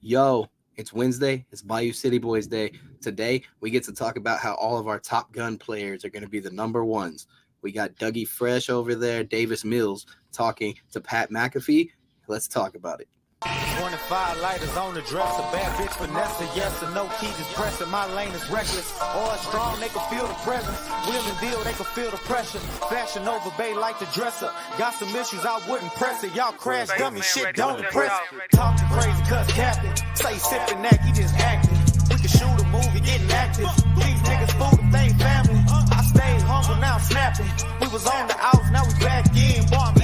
Yo, it's Wednesday. It's Bayou City Boys Day. Today, we get to talk about how all of our Top Gun players are going to be the number ones. We got Dougie Fresh over there, Davis Mills talking to Pat McAfee. Let's talk about it. 25 lighters on the dresser, bad bitch Vanessa, yes or no, key just pressing, my lane is reckless, or strong, they can feel the presence, wheel and deal, they can feel the pressure, fashion over bay like the dresser, got some issues, I wouldn't press it, y'all crash dummy shit, don't impress it, talking crazy cuz captain, say sipping that, he just acting, we can shoot a movie, getting active, these niggas food if they ain't family, I stayed humble, now I'm snapping, we was on the outs, now we back in, boy I'm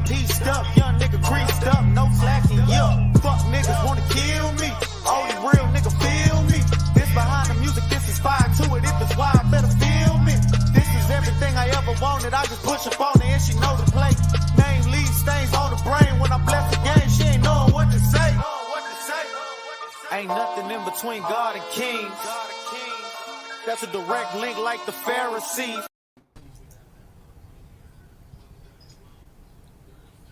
pieced up, young nigga creased up, no slacking, yeah. Fuck niggas wanna kill me. Only real nigga feel me. This behind the music, this is fire to it. If it's wild, better feel me. This is everything I ever wanted. I just push up on it and she know the play. Name leave stains on the brain. When I bless the game, she ain't knowing what to say. Ain't nothing in between God and kings. That's a direct link like the Pharisees.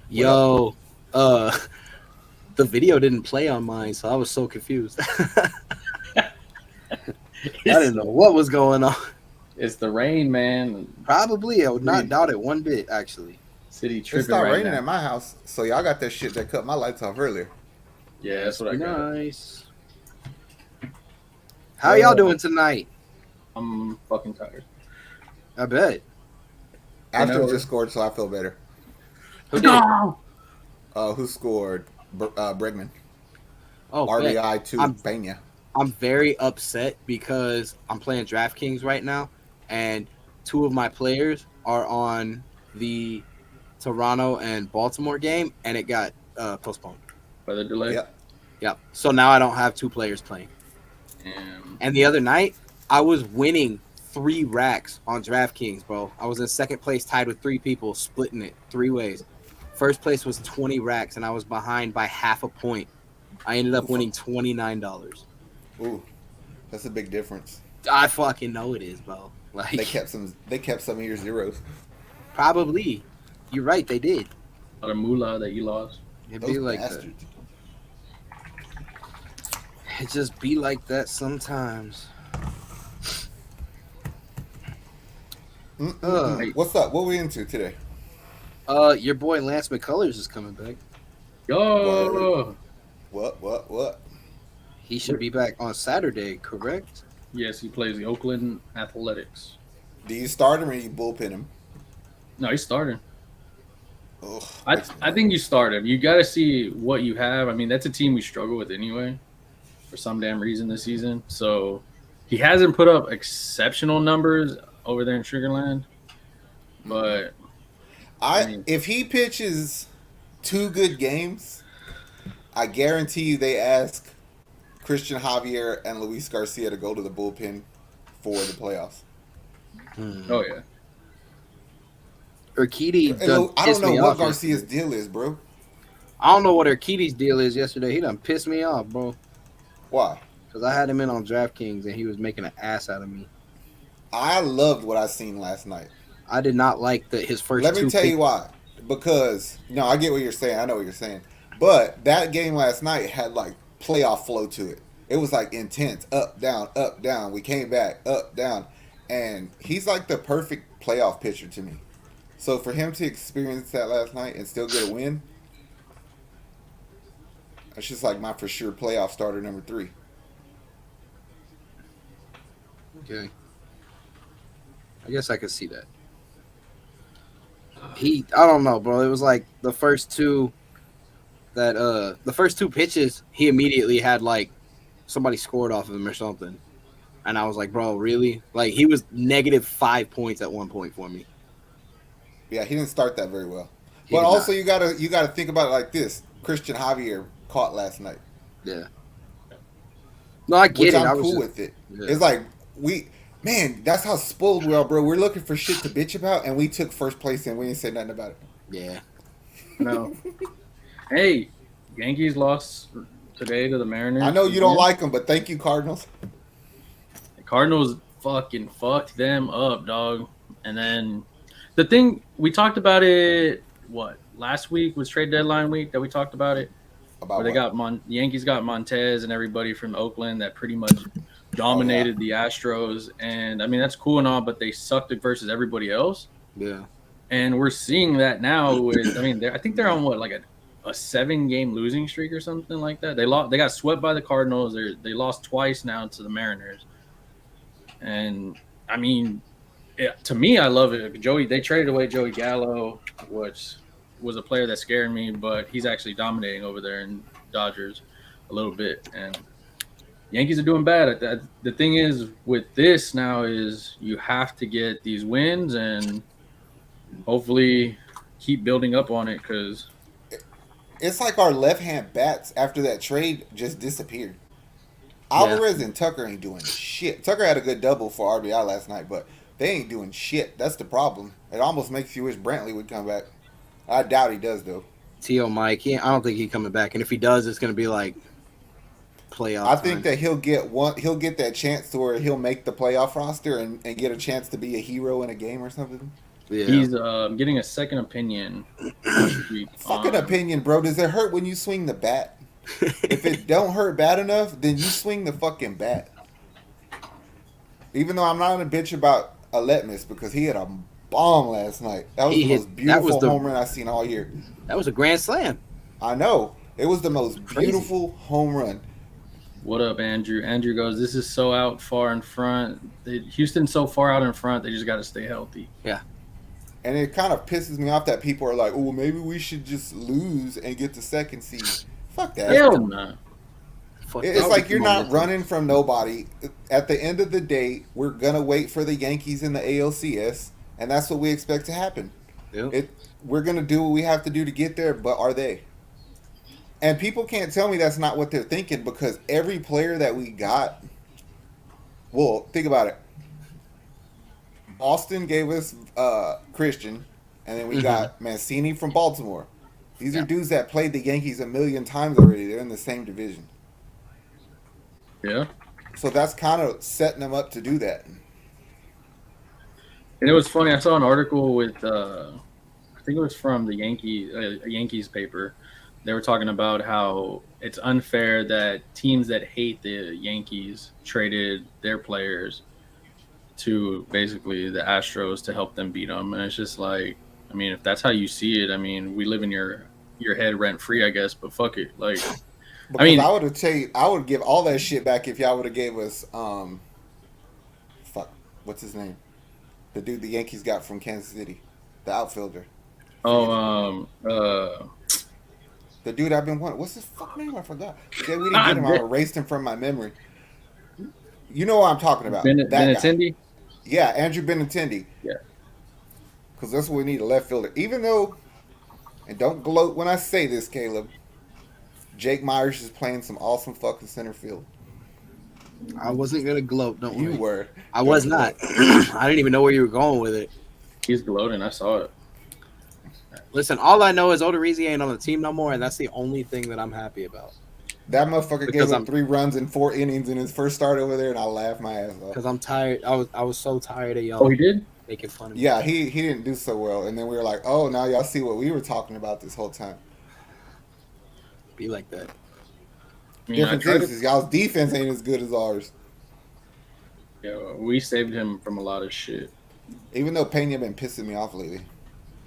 Yo, the video didn't play on mine, so I was so confused. I didn't know what was going on. It's the rain, man. Probably, I would not doubt it one bit, actually. City It tripping started right raining now. at my house, so y'all got that shit that cut my lights off earlier. Yeah, that's what I got. Nice. How y'all doing tonight? I'm fucking tired. I bet. Astros just scored, so I feel better. Who did? Who scored? Bregman. Oh, RBI to I'm- Pena. I'm very upset because I'm playing DraftKings right now, and two of my players are on the Toronto and Baltimore game, and it got postponed. Weather delay. Yep. Yep. So now I don't have two players playing. And the other night, I was winning 3 racks on DraftKings, bro. I was in second place, tied with 3 people, splitting it 3 ways. First place was 20 racks, and I was behind by half a point. I ended up winning $29. Ooh, that's a big difference. I fucking know it is, bro. Like They kept some of your zeros. probably. You're right, they did. A lot of moolah that you lost. It'd Those be like that. bastards. It just be like that sometimes. What's up? What we into today? Your boy Lance McCullers is coming back. Yo! What? He should be back on Saturday, correct? Yes, he plays the Oakland Athletics. Do you start him or you bullpen him? No, he's starting. Ugh, I think you start him. You got to see what you have. I mean, that's a team we struggle with anyway for some damn reason this season. So he hasn't put up exceptional numbers over there in Sugarland. But if he pitches 2 good games, I guarantee you they ask Christian Javier and Luis Garcia to go to the bullpen for the playoffs. Oh, yeah. Urquidy I don't pissed know me what off Garcia's yesterday. deal is, bro. I don't know what Urquidy's deal is yesterday. He done pissed me off, bro. Why? Because I had him in on DraftKings, and he was making an ass out of me. I loved what I seen last night. I did not like his first Let 2 me tell you picks. why. Because, I get what you're saying. I know what you're saying. But that game last night had, like, playoff flow to it. It was, like, intense. Up, down, up, down. We came back, up, down. And he's, like, the perfect playoff pitcher to me. So for him to experience that last night and still get a win, that's just, like, my for sure playoff starter number 3. Okay. I guess I could see that. I don't know, bro. It was like the first 2 pitches, he immediately had like somebody scored off of him or something. And I was like, bro, really? Like he was negative 5 points at one point for me. Yeah, he didn't start that very well. He But did also not. you gotta think about it like this. Christian Javier caught last night. Yeah. No, I get Which it. I'm I was cool just- with it. Yeah. It's like that's how spoiled we are, bro. We're looking for shit to bitch about, and we took first place and we didn't say nothing about it. Yeah. No. Hey, Yankees lost today to the Mariners. I know you don't like them, but thank you, Cardinals. The Cardinals fucking fucked them up, dog. And then the thing, we talked about it, last week was trade deadline week that we talked about it. where they got Yankees got Montez and everybody from Oakland that pretty much dominated the Astros, and I mean that's cool and all, but they sucked it versus everybody else. Yeah, and we're seeing that now with. I mean, I think they're on what like a 7-game losing streak or something like that. They lost. They got swept by the Cardinals. They lost twice now to the Mariners, and I mean, to me, I love it. They traded away Joey Gallo, which was a player that scared me, but he's actually dominating over there in Dodgers a little bit. And Yankees are doing bad. The thing is with this now is you have to get these wins and hopefully keep building up on it because it's like our left-hand bats after that trade just disappeared. Alvarez and Tucker ain't doing shit. Tucker had a good double for RBI last night, but they ain't doing shit. That's the problem. It almost makes you wish Brantley would come back. I doubt he does, though. T.O. Mike, I don't think he's coming back. And if he does, it's going to be like playoff I think that he'll get that chance to where he'll make the playoff roster and get a chance to be a hero in a game or something. Yeah. He's getting a second opinion. Fucking opinion, bro. Does it hurt when you swing the bat? If it don't hurt bad enough, then you swing the fucking bat. Even though I'm not gonna bitch about Aletmus because he had a bomb last night. That was the most beautiful home run I've seen all year. That was a grand slam. I know. It was the most beautiful home run. What up, Andrew? Andrew goes, this is so out far in front. Houston's so far out in front, they just got to stay healthy. Yeah. And it kind of pisses me off that people are like, oh, maybe we should just lose and get the second seed. Fuck that. Hell no. It's like you're not running from nobody. At the end of the day, we're going to wait for the Yankees in the ALCS, and that's what we expect to happen. Yep. We're going to do what we have to do to get there, but are they? And people can't tell me that's not what they're thinking because every player that we got, well, think about it. Boston gave us Christian, and then we got Mancini from Baltimore. These are dudes that played the Yankees a million times already. They're in the same division. Yeah. So that's kind of setting them up to do that. And it was funny. I saw an article with, I think it was from the Yankees paper. They were talking about how it's unfair that teams that hate the Yankees traded their players to basically the Astros to help them beat them. And it's just like, I mean, if that's how you see it, I mean, we live in your head rent free, I guess, but fuck it. Like, because I mean, I would give all that shit back if y'all would have gave us, what's his name? The dude the Yankees got from Kansas City, the outfielder. The dude I've been wanting. What's his fuck name? I forgot. Yeah, we didn't get him. I erased him from my memory. You know what I'm talking about. Benintendi? Yeah, Andrew Benintendi. Yeah. Because that's what we need, a left fielder. Even though, and don't gloat when I say this, Caleb, Jake Myers is playing some awesome fucking center field. I wasn't going to gloat, don't worry. You were. I was not. I didn't even know where you were going with it. He's gloating. I saw it. Listen, all I know is Odorizzi ain't on the team no more, and that's the only thing that I'm happy about. That motherfucker gave up 3 runs in 4 innings in his first start over there, and I laughed my ass off. Because I'm tired. I was so tired of y'all. Oh, he did? Making fun of me. Yeah, he didn't do so well, and then we were like, oh, now y'all see what we were talking about this whole time. Be like that. Difference is y'all's defense ain't as good as ours. Yeah, we saved him from a lot of shit. Even though Pena been pissing me off lately.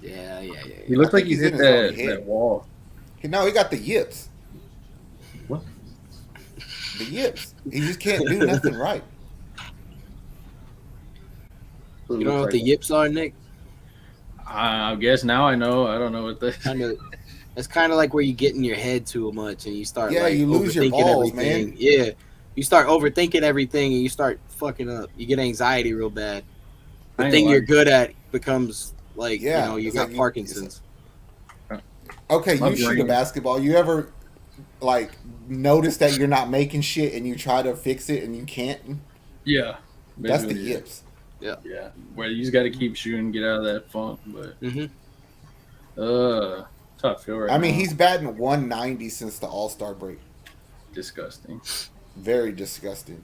Yeah. He looks like he's hit that wall. No, he got the yips. What? The yips. He just can't do nothing right. You know what the yips are, Nick? I guess now I know. I don't know what the... It's kind of like where you get in your head too much and you start you lose your balls, everything. Man. Yeah. You start overthinking everything and you start fucking up. You get anxiety real bad. The thing you're good at becomes like, you got like Parkinson's. Okay, you shoot a basketball. You ever like notice that you're not making shit and you try to fix it and you can't? Yeah. That's the yips. Yeah. Where you just got to keep shooting, get out of that funk. But how I feel right now. I mean, he's batting 190 since the All-Star break. Disgusting. Very disgusting.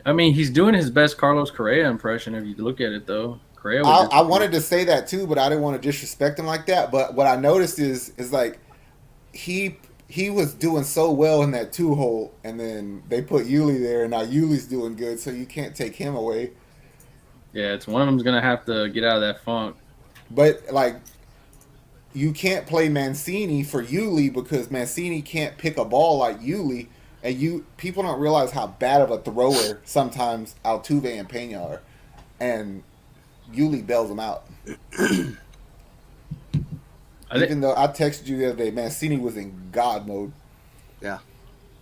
I mean, he's doing his best Carlos Correa impression if you look at it, though. Correa. I wanted to say that too, but I didn't want to disrespect him like that. But what I noticed is like he he was doing so well in that 2 hole, and then they put Yuli there, and now Yuli's doing good, so you can't take him away. Yeah, it's one of them's gonna have to get out of that funk. But like, you can't play Mancini for Yuli because Mancini can't pick a ball like Yuli, and people don't realize how bad of a thrower sometimes Altuve and Pena are, and Yuli bails them out. Even though I texted you the other day, Mancini was in God mode. Yeah.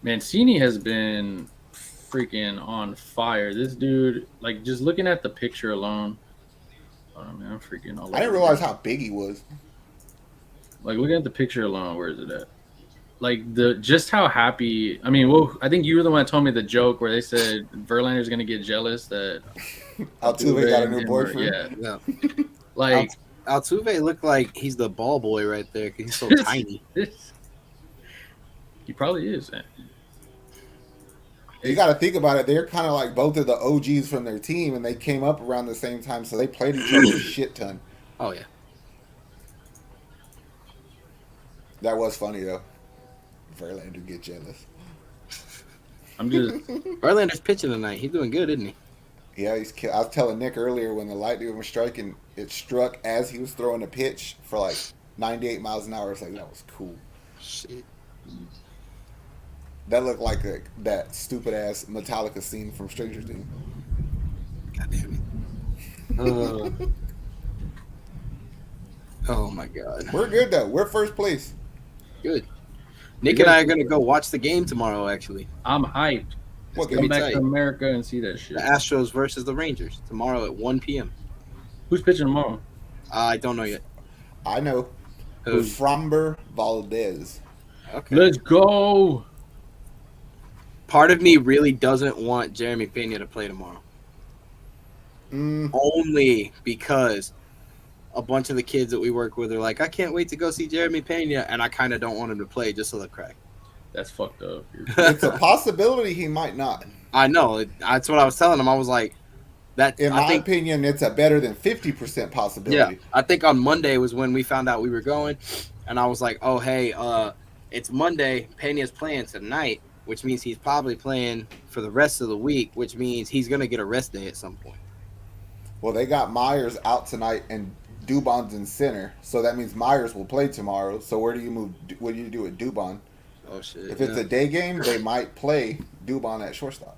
Mancini has been freaking on fire. This dude, like, just looking at the picture alone. Oh, man, I'm freaking all over. I didn't realize how big he was. Like, looking at the picture alone, where is it at? Like, just how happy. I mean, well, I think you were the one that told me the joke where they said Verlander's going to get jealous that Altuve got a new boyfriend. Yeah. Like, Altuve looked like he's the ball boy right there because he's so tiny. He probably is. Man. You got to think about it. They're kind of like both of the OGs from their team, and they came up around the same time, so they played each other a shit ton. Oh, yeah. That was funny, though. Verlander get jealous. I'm just... Verlander's pitching tonight. He's doing good, isn't he? Yeah, I was telling Nick earlier when the lightning was striking, it struck as he was throwing a pitch for like 98 miles an hour. It's like, that was cool. Shit. That looked like that stupid ass Metallica scene from Stranger Things. God damn it. Oh my God. We're good though. We're first place. Good. Nick and I are gonna go watch the game tomorrow. Actually, I'm hyped. What Come back to America and see that shit. The Astros versus the Rangers tomorrow at 1 p.m. Who's pitching tomorrow? I don't know yet. I know. Who? Framber Valdez. Okay. Let's go. Part of me really doesn't want Jeremy Pena to play tomorrow. Only because a bunch of the kids that we work with are like, I can't wait to go see Jeremy Pena, and I kind of don't want him to play just to look crack. That's fucked up. It's a possibility he might not. I know. That's what I was telling him. I was like, that. In my opinion, it's a better than 50% possibility. Yeah, I think on Monday was when we found out we were going, and I was like, oh, hey, it's Monday. Pena's playing tonight, which means he's probably playing for the rest of the week, which means he's going to get a rest day at some point. Well, they got Myers out tonight, and Dubon's in center, so that means Myers will play tomorrow. So where do you move? What do you do with Dubon? Oh shit! If it's a day game, they might play Dubon at shortstop.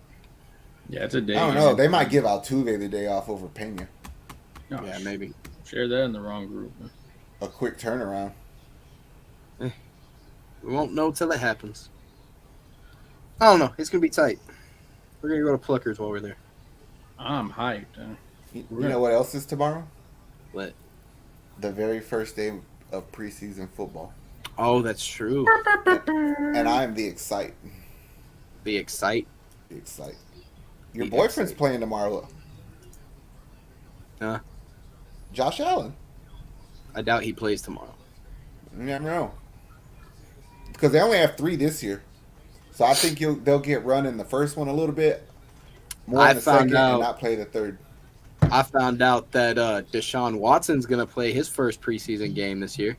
Yeah, it's a day. I don't know. They might give Altuve the day off over Pena. Oh, yeah, maybe. Share that in the wrong group. Man. A quick turnaround. We won't know till it happens. I don't know. It's gonna be tight. We're gonna go to Pluckers while we're there. I'm hyped. You know what else is tomorrow? What? The very first day of preseason football. Oh, that's true. And I am the Excite. The Excite? The Excite. Your boyfriend's playing tomorrow. Huh? Josh Allen. I doubt he plays tomorrow. You never know. Because they only have 3 this year. So I think they'll get run in the first one a little bit. More in the second and not play the third. I found out that Deshaun Watson's going to play his first preseason game this year.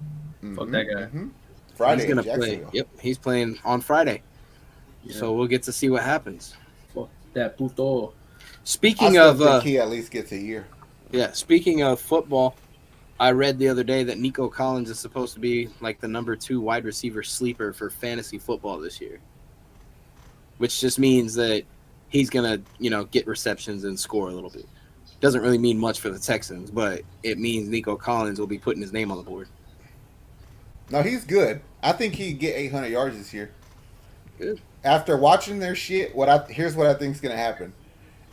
Fuck that guy. Mm-hmm. Friday he's gonna play. Yep, he's playing on Friday. Yeah. So we'll get to see what happens. Fuck that puto. Speaking of... he at least gets a year. Yeah, speaking of football, I read the other day that Nico Collins is supposed to be like the number 2 wide receiver sleeper for fantasy football this year. Which just means that he's going to, get receptions and score a little bit. Doesn't really mean much for the Texans, but it means Nico Collins will be putting his name on the board. No, he's good. I think he'd get 800 yards this year. Good. After watching their shit, here's what I think is going to happen.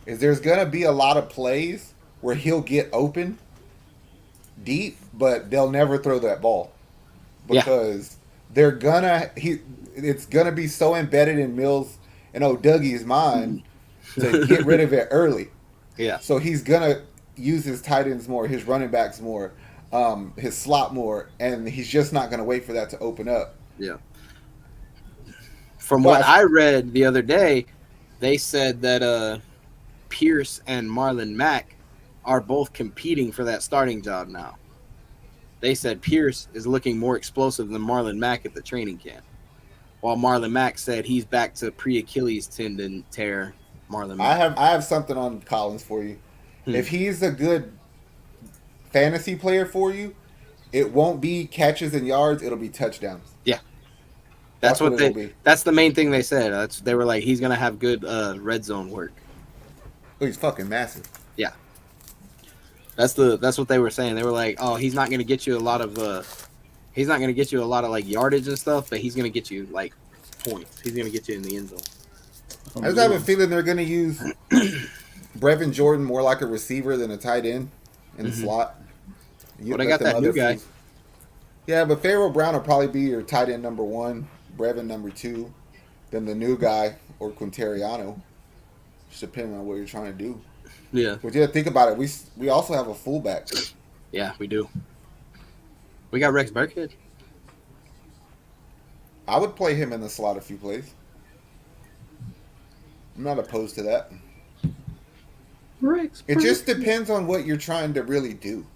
Is there's going to be a lot of plays where he'll get open deep, but they'll never throw that ball. Because it's going to be so embedded in Mills and Dougie's mind to get rid of it early. Yeah. So he's going to use his tight ends more, his running backs more, his slot more, and he's just not going to wait for that to open up. Yeah. From what I read the other day, they said that Pierce and Marlon Mack are both competing for that starting job now. They said Pierce is looking more explosive than Marlon Mack at the training camp. while Marlon Mack said he's back to pre-Achilles tendon tear. Marlon I Mack. have something on Collins for you. If he's a good fantasy player for you, it won't be catches and yards. It'll be touchdowns. Yeah. That's what it'll they. be. That's the main thing they said. They were like, he's gonna have good red zone work. Oh, he's fucking massive. Yeah. That's what they were saying. They were like, oh, he's not gonna get you a lot of like yardage and stuff, but he's gonna get you like points. He's gonna get you in the end zone. I just have a feeling they're gonna use Brevin Jordan more like a receiver than a tight end in the slot. Well, they got that new guy. Yeah, but Pharaoh Brown will probably be your tight end number 1, Brevin number 2, then the new guy or Quintariano, just depending on what you're trying to do. Yeah. But yeah, think about it. We also have a fullback. Yeah, we do. We got Rex Burkhead. I would play him in the slot a few plays. I'm not opposed to that. Rex. It just depends on what you're trying to really do.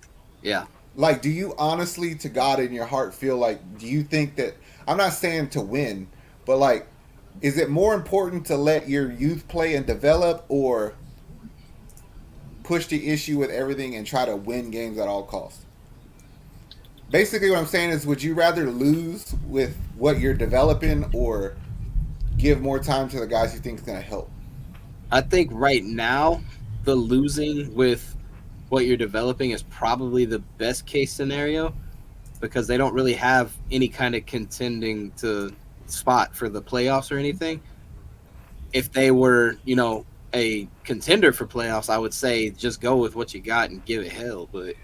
Yeah. Like, do you honestly, to God in your heart, feel like, do you think that, I'm not saying to win, but like, is it more important to let your youth play and develop, or push the issue with everything and try to win games at all costs? Basically what I'm saying is, would you rather lose with what you're developing or give more time to the guys you think is going to help? I think right now, the losing with what you're developing is probably the best case scenario, because they don't really have any kind of contending to spot for the playoffs or anything. If they were, a contender for playoffs, I would say just go with what you got and give it hell. But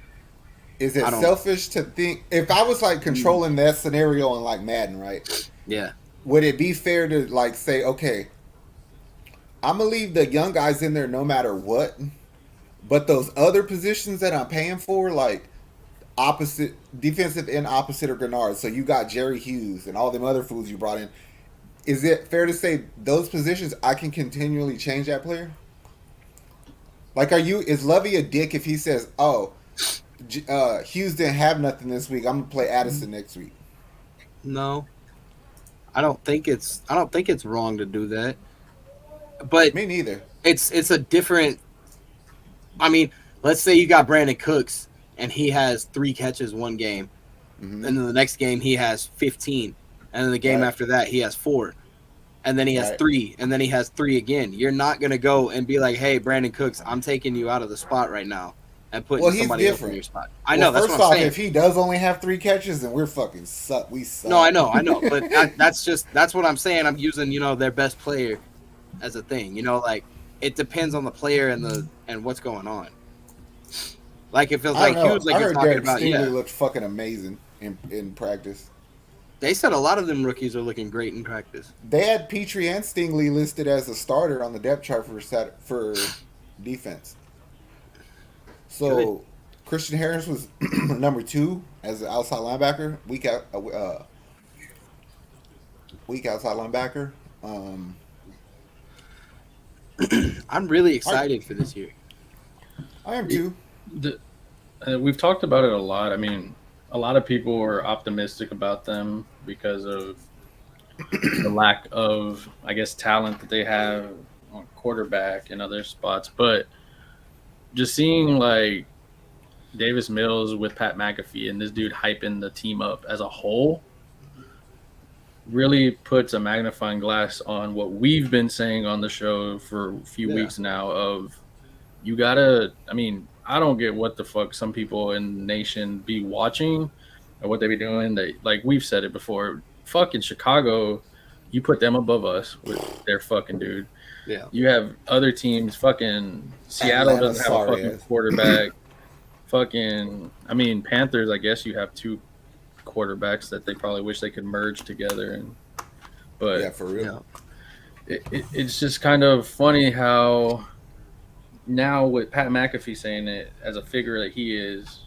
is it selfish to think, if I was like controlling that scenario on like Madden, right? Yeah. Would it be fair to like say, okay, I'm gonna leave the young guys in there no matter what, but those other positions that I'm paying for, like opposite defensive end, opposite or Grenard, so you got Jerry Hughes and all them other fools you brought in. Is it fair to say those positions I can continually change that player? Like, is Lovey a dick if he says, "Oh, Hughes didn't have nothing this week. I'm gonna play Addison next week"? No, I don't think it's wrong to do that. But me neither. It's a different. I mean, let's say you got Brandon Cooks and he has 3 catches one game, and then the next game he has 15, and then the game after that he has 4, and then he has 3, and then he has 3 again. You're not gonna go and be like, "Hey, Brandon Cooks, I'm taking you out of the spot right now and putting somebody else in your spot." I know. That's first what I'm off, saying. if he does only have 3 catches, then we're fucking suck. We suck. No, I know, but that's what I'm saying. I'm using their best player as a thing. Like, it depends on the player and what's going on. Like, it feels like Hughes, like you're talking about. Stingley looked fucking amazing in practice. They said a lot of them rookies are looking great in practice. They had Petrie and Stingley listed as a starter on the depth chart for defense. So good. Christian Harris was number 2 as an outside linebacker, weak outside linebacker. I'm really excited for this year. I am too. We've talked about it a lot. I mean, a lot of people are optimistic about them because of the lack of, I guess, talent that they have on quarterback and other spots. But just seeing like Davis Mills with Pat McAfee and this dude hyping the team up as a whole really puts a magnifying glass on what we've been saying on the show for a few weeks now of you gotta, I mean, I don't get what the fuck some people in the nation be watching or what they be doing. They, like we've said it before, fucking Chicago, you put them above us with their fucking dude. Yeah. You have other teams, fucking Seattle doesn't have a fucking quarterback. Fucking, I mean, Panthers, I guess you have 2 quarterbacks that they probably wish they could merge together. But yeah, for real. It's just kind of funny how now with Pat McAfee saying it as a figure that he is,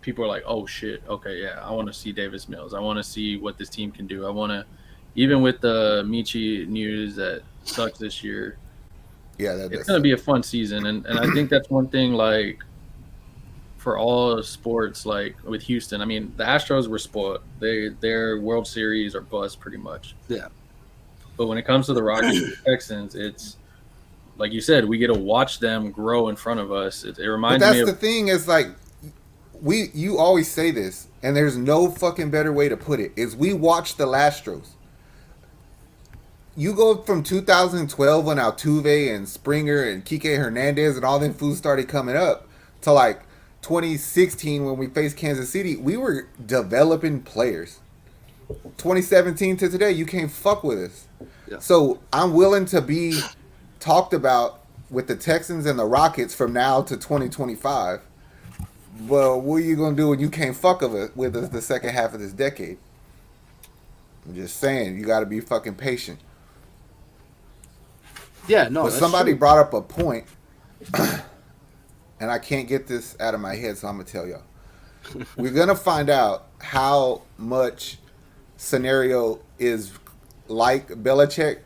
people are like, oh shit, okay, yeah, I want to see Davis Mills. I want to see what this team can do. I want to, even with the Michi news that sucks this year, yeah, it's going to be a fun season. And I think that's one thing, like, for all sports, like with Houston. I mean, the Astros were spoiled. Their World Series are bust pretty much. Yeah. But when it comes to the Rockets and the Texans, it's like you said, we get to watch them grow in front of us. It But reminds me that's of the thing is like you always say this, and there's no fucking better way to put it. Is we watch the Astros. You go from 2012 when Altuve and Springer and Kike Hernandez and all them fools started coming up to like 2016 when we faced Kansas City. We were developing players. 2017 to today, you can't fuck with us. Yeah. So I'm willing to be talked about with the Texans and the Rockets from now to 2025. Well, what are you gonna do when you can't fuck with us the second half of this decade? I'm just saying, you got to be fucking patient. Yeah, no. But somebody brought up a point, and I can't get this out of my head, so I'm gonna tell y'all. We're gonna find out how much scenario is like Belichick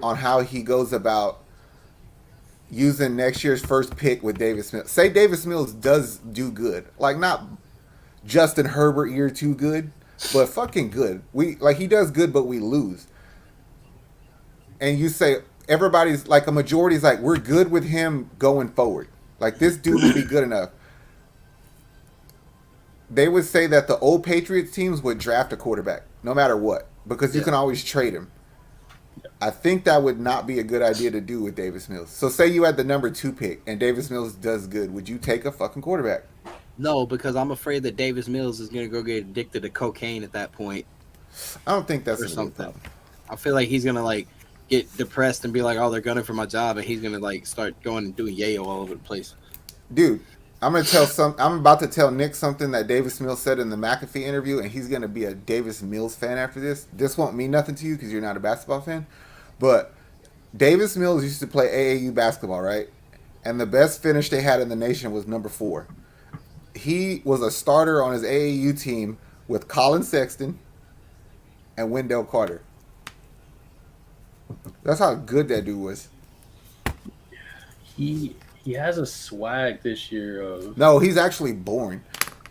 on how he goes about using next year's first pick with Davis Mills. Say Davis Mills does do good, like not Justin Herbert year 2 good, but fucking good. He does good, but we lose. And you say everybody's like a majority's like we're good with him going forward. Like this dude would be good enough. They would say that the old Patriots teams would draft a quarterback no matter what because you can always trade him. I think that would not be a good idea to do with Davis Mills. So say you had the number 2 pick and Davis Mills does good. Would you take a fucking quarterback? No, because I'm afraid that Davis Mills is going to go get addicted to cocaine at that point. I don't think that's or something. I feel like he's going to like get depressed and be like, oh, they're gunning for my job. And he's going to like start going and doing yayo all over the place. Dude, I'm about to tell Nick something that Davis Mills said in the McAfee interview, and he's going to be a Davis Mills fan after this. This won't mean nothing to you because you're not a basketball fan. But Davis Mills used to play AAU basketball, right? And the best finish they had in the nation was number 4. He was a starter on his AAU team with Colin Sexton and Wendell Carter. That's how good that dude was. He has a swag this year. No, he's actually born.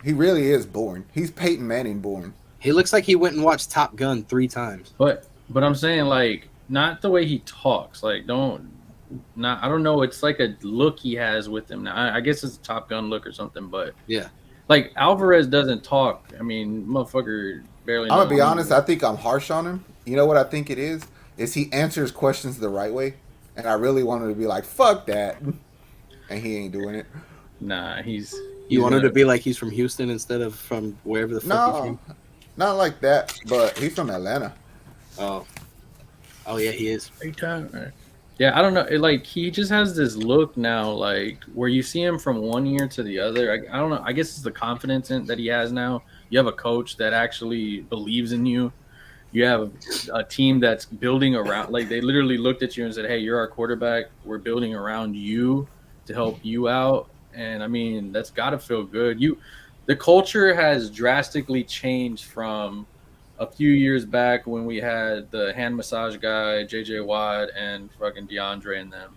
He really is born. He's Peyton Manning born. He looks like he went and watched Top Gun 3 times. But I'm saying like not the way he talks. Like I don't know. It's like a look he has with him now. I guess it's a Top Gun look or something. But yeah, like Alvarez doesn't talk. I mean, motherfucker barely. I'm gonna be honest. I think I'm harsh on him. You know what I think it is? Is he answers questions the right way, and I really wanted to be like, "Fuck that," and he ain't doing it. Nah, You wanted to be like he's from Houston instead of from wherever the fuck he's from? Not like that, but he's from Atlanta. Oh yeah, he is. Yeah, I don't know. Like he just has this look now, like where you see him from one year to the other. I don't know. I guess it's the confidence that he has now. You have a coach that actually believes in you. You have a team that's building around. Like they literally looked at you and said, "Hey, you're our quarterback. We're building around you to help you out." And I mean, that's got to feel good. The culture has drastically changed from a few years back when we had the hand massage guy, JJ Watt, and fucking DeAndre and them.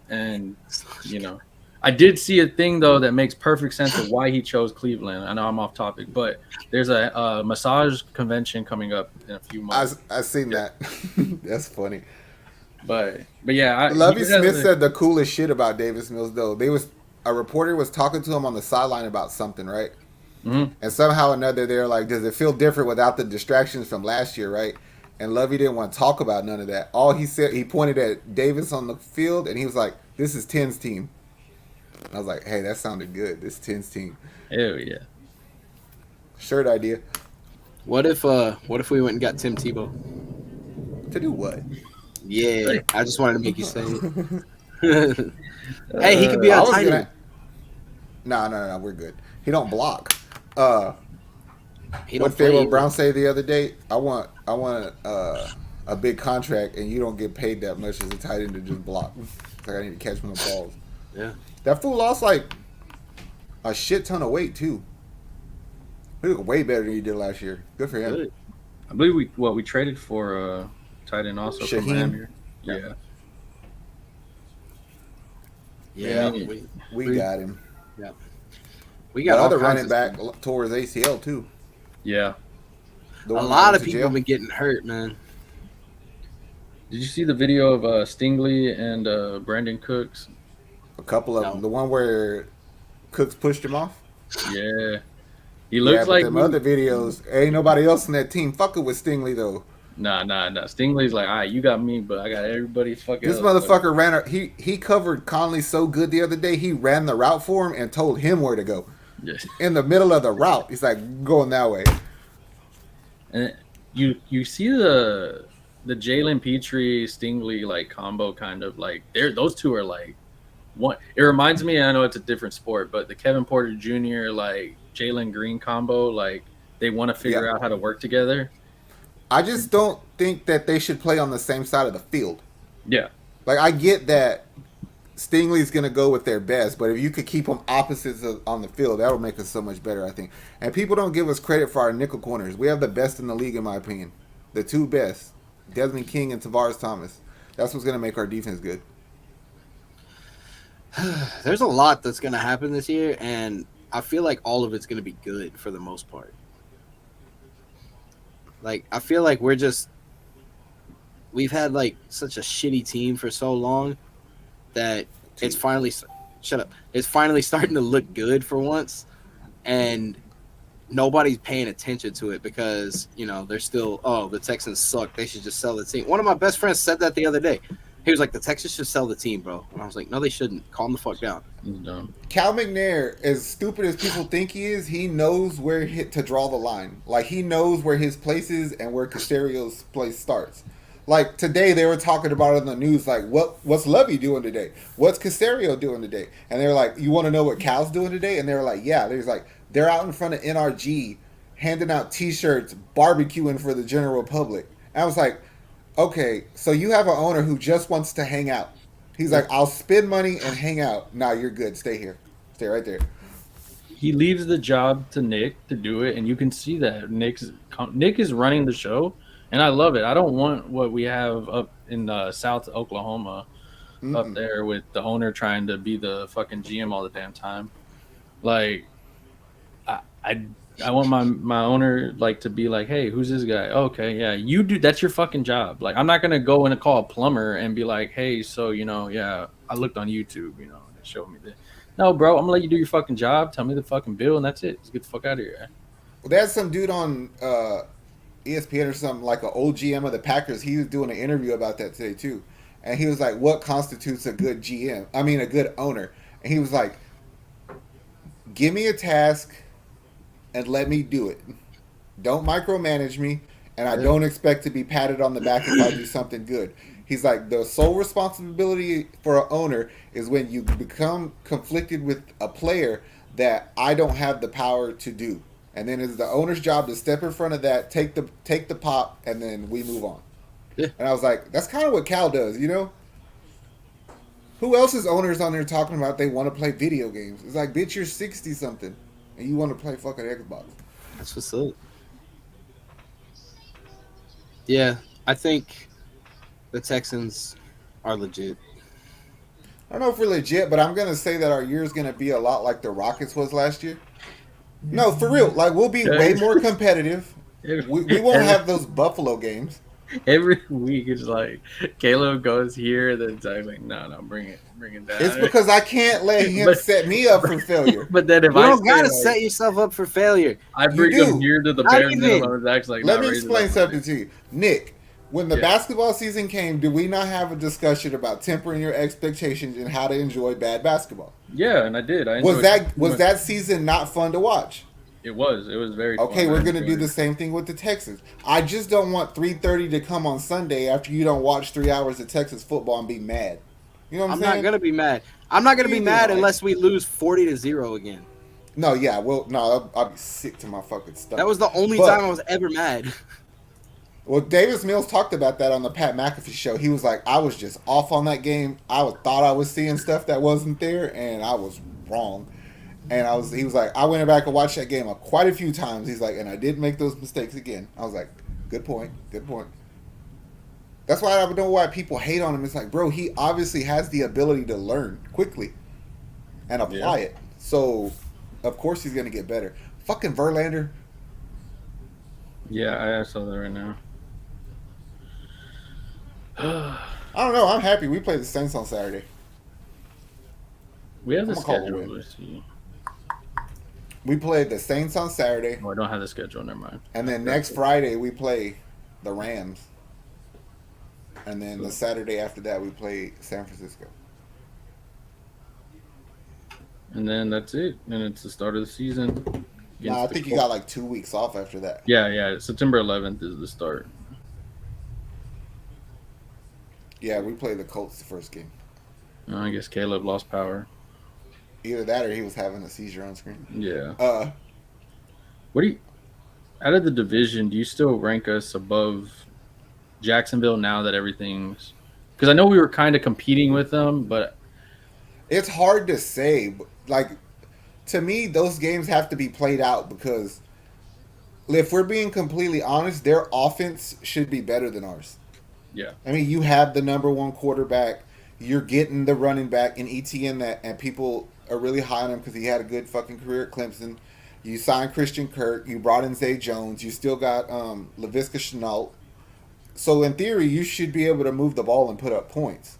And, you know, I did see a thing, though, that makes perfect sense of why he chose Cleveland. I know I'm off topic, but there's a massage convention coming up in a few months. I've seen that. That's funny. But yeah. Lovie Smith said the coolest shit about Davis Mills, though. A reporter was talking to him on the sideline about something, right? Mm-hmm. And somehow or another, they're like, does it feel different without the distractions from last year, right? And Lovey didn't want to talk about none of that. All he said, he pointed at Davis on the field, and he was like, this is 10's team. And I was like, hey, that sounded good. This is 10's team. Hell yeah. Shirt idea. What if we went and got Tim Tebow? To do what? Yeah, I just wanted to make you say it. Hey, he could be on tight end. No, we're good. He don't block. What Pharaoh Brown say the other day? I want a big contract, and you don't get paid that much as a tight end to just block. Like I need to catch more balls. Yeah, that fool lost like a shit ton of weight too. He look way better than he did last year. Good for him. Good. I believe we traded for tight end also from Miami. Yeah. Yeah, we got him. Yeah. We The got all other kinds running of back stuff. tore his ACL too. Yeah. The A one that lot went of to people jail. have been getting hurt, man. Did you see the video of Stingley and Brandon Cooks? A couple of them. No. The one where Cooks pushed him off. Yeah. He Yeah, looks but like them he. other videos, ain't nobody else in that team fucking with Stingley though. Nah. Stingley's like, all right, you got me, but I got everybody fucking This else. motherfucker he covered Conley so good the other day. He ran the route for him and told him where to go. Yes. In the middle of the route, he's like going that way. And you see the Jalen Petrie Stingley like combo kind of like those two are like one. It reminds me, I know it's a different sport, but the Kevin Porter Jr. like Jalen Green combo, like they want to figure out how to work together. I just don't think that they should play on the same side of the field. Yeah. Like I get that Stingley's gonna go with their best, but if you could keep them opposites on the field, that would make us so much better, I think. And people don't give us credit for our nickel corners. We have the best in the league, in my opinion. The two best, Desmond King and Tavares Thomas. That's what's gonna make our defense good. There's a lot that's going to happen this year, and I feel like all of it's going to be good for the most part. Like, I feel like we've had like such a shitty team for so long that it's finally it's finally starting to look good for once, and nobody's paying attention to it because they're still, the Texans suck, they should just sell the team. One of my best friends said that the other day. He was like, the Texans should sell the team, bro. And I was like, no, they shouldn't. Calm the fuck down. He's dumb. Cal McNair, as stupid as people think he is, he knows where to draw the line. Like, he knows where his place is and where Caserio's place starts. Like, today they were talking about it on the news, like, what's Levy doing today? What's Caserio doing today? And they were like, you want to know what Cal's doing today? And they were like, yeah. There's like, they're out in front of NRG handing out T-shirts, barbecuing for the general public. And I was like, okay, so you have an owner who just wants to hang out. He's like, I'll spend money and hang out. Nah, you're good. Stay here. Stay right there. He leaves the job to Nick to do it, and you can see that Nick is running the show, and I love it. I don't want what we have up in South Oklahoma, up there with the owner trying to be the fucking GM all the damn time. Like, I want my owner like to be like, hey, who's this guy? Oh, okay, yeah, you do. That's your fucking job. Like, I'm not gonna go and call a plumber and be like, hey, so yeah, I looked on YouTube, and they showed me this. No, bro, I'm gonna let you do your fucking job. Tell me the fucking bill, and that's it. Just get the fuck out of here. Well, there's some dude on ESPN or something, like an old GM of the Packers. He was doing an interview about that today too, and he was like, what constitutes a good GM? I mean, a good owner. And he was like, give me a task and let me do it. Don't micromanage me, and I don't expect to be patted on the back if I do something good. He's like, the sole responsibility for an owner is when you become conflicted with a player that I don't have the power to do. And then it's the owner's job to step in front of that, take the pop, and then we move on. Yeah. And I was like, that's kind of what Cal does, Who else's owners on there talking about they want to play video games? It's like, bitch, you're 60-something. And you want to play fucking Xbox. That's what's up. Yeah, I think the Texans are legit. I don't know if we're legit, but I'm going to say that our year is going to be a lot like the Rockets was last year. No, for real. Like, we'll be way more competitive. We won't have those Buffalo games. Every week it's like Caleb goes here, then I'm like, no, bring it down. It's because I can't let him set me up for failure. But then if You I don't gotta like, set yourself up for failure. I bring him here to the Not bare even. minimum, it's actually like, Let me explain something to you. Nick, when the Yeah. basketball season came, did we not have a discussion about tempering your expectations and how to enjoy bad basketball? Yeah, and I did. Was that season not fun to watch? It was very Okay, fun. we're going to do the same thing with the Texans. I just don't want 3:30 to come on Sunday after you don't watch 3 hours of Texas football and be mad. You know what I'm saying? I'm not gonna be mad. I'm not gonna be mad unless we lose 40-0 again. No, yeah, I'll be sick to my fucking stomach. That was the only time I was ever mad. Well, Davis Mills talked about that on the Pat McAfee show. He was like, I was just off on that game. Thought I was seeing stuff that wasn't there, and I was wrong. And he was like, I went back and watched that game quite a few times. He's like, and I didn't make those mistakes again. I was like, good point. That's why I don't know why people hate on him. It's like, bro, he obviously has the ability to learn quickly and apply it. So Of course he's gonna get better. Fucking Verlander. Yeah, I saw that right now. I don't know. I'm happy we play the Saints on Saturday. We have the I'm gonna call it a schedule. win. Let's see. We played the Saints on Saturday, Oh, I don't have the schedule. Never mind. and then next Friday we play the Rams, and then the Saturday after that we play San Francisco. And then that's it. And it's the start of the season. No, I against the think you Colts. got like 2 weeks off after that. Yeah. September 11th is the start. Yeah, we play the Colts the first game. I guess Caleb lost power. Either that or he was having a seizure on screen. Yeah. What do you, out of the division, do you still rank us above Jacksonville now that everything's, because I know we were kind of competing with them, but It's hard to say. Like, to me, those games have to be played out because if we're being completely honest, their offense should be better than ours. yeah. I mean, you have the number one quarterback. You're getting the running back in ETN and people are really high on him because he had a good fucking career at Clemson. You signed Christian Kirk. You brought in Zay Jones. You still got Laviska Shenault. So in theory, you should be able to move the ball and put up points.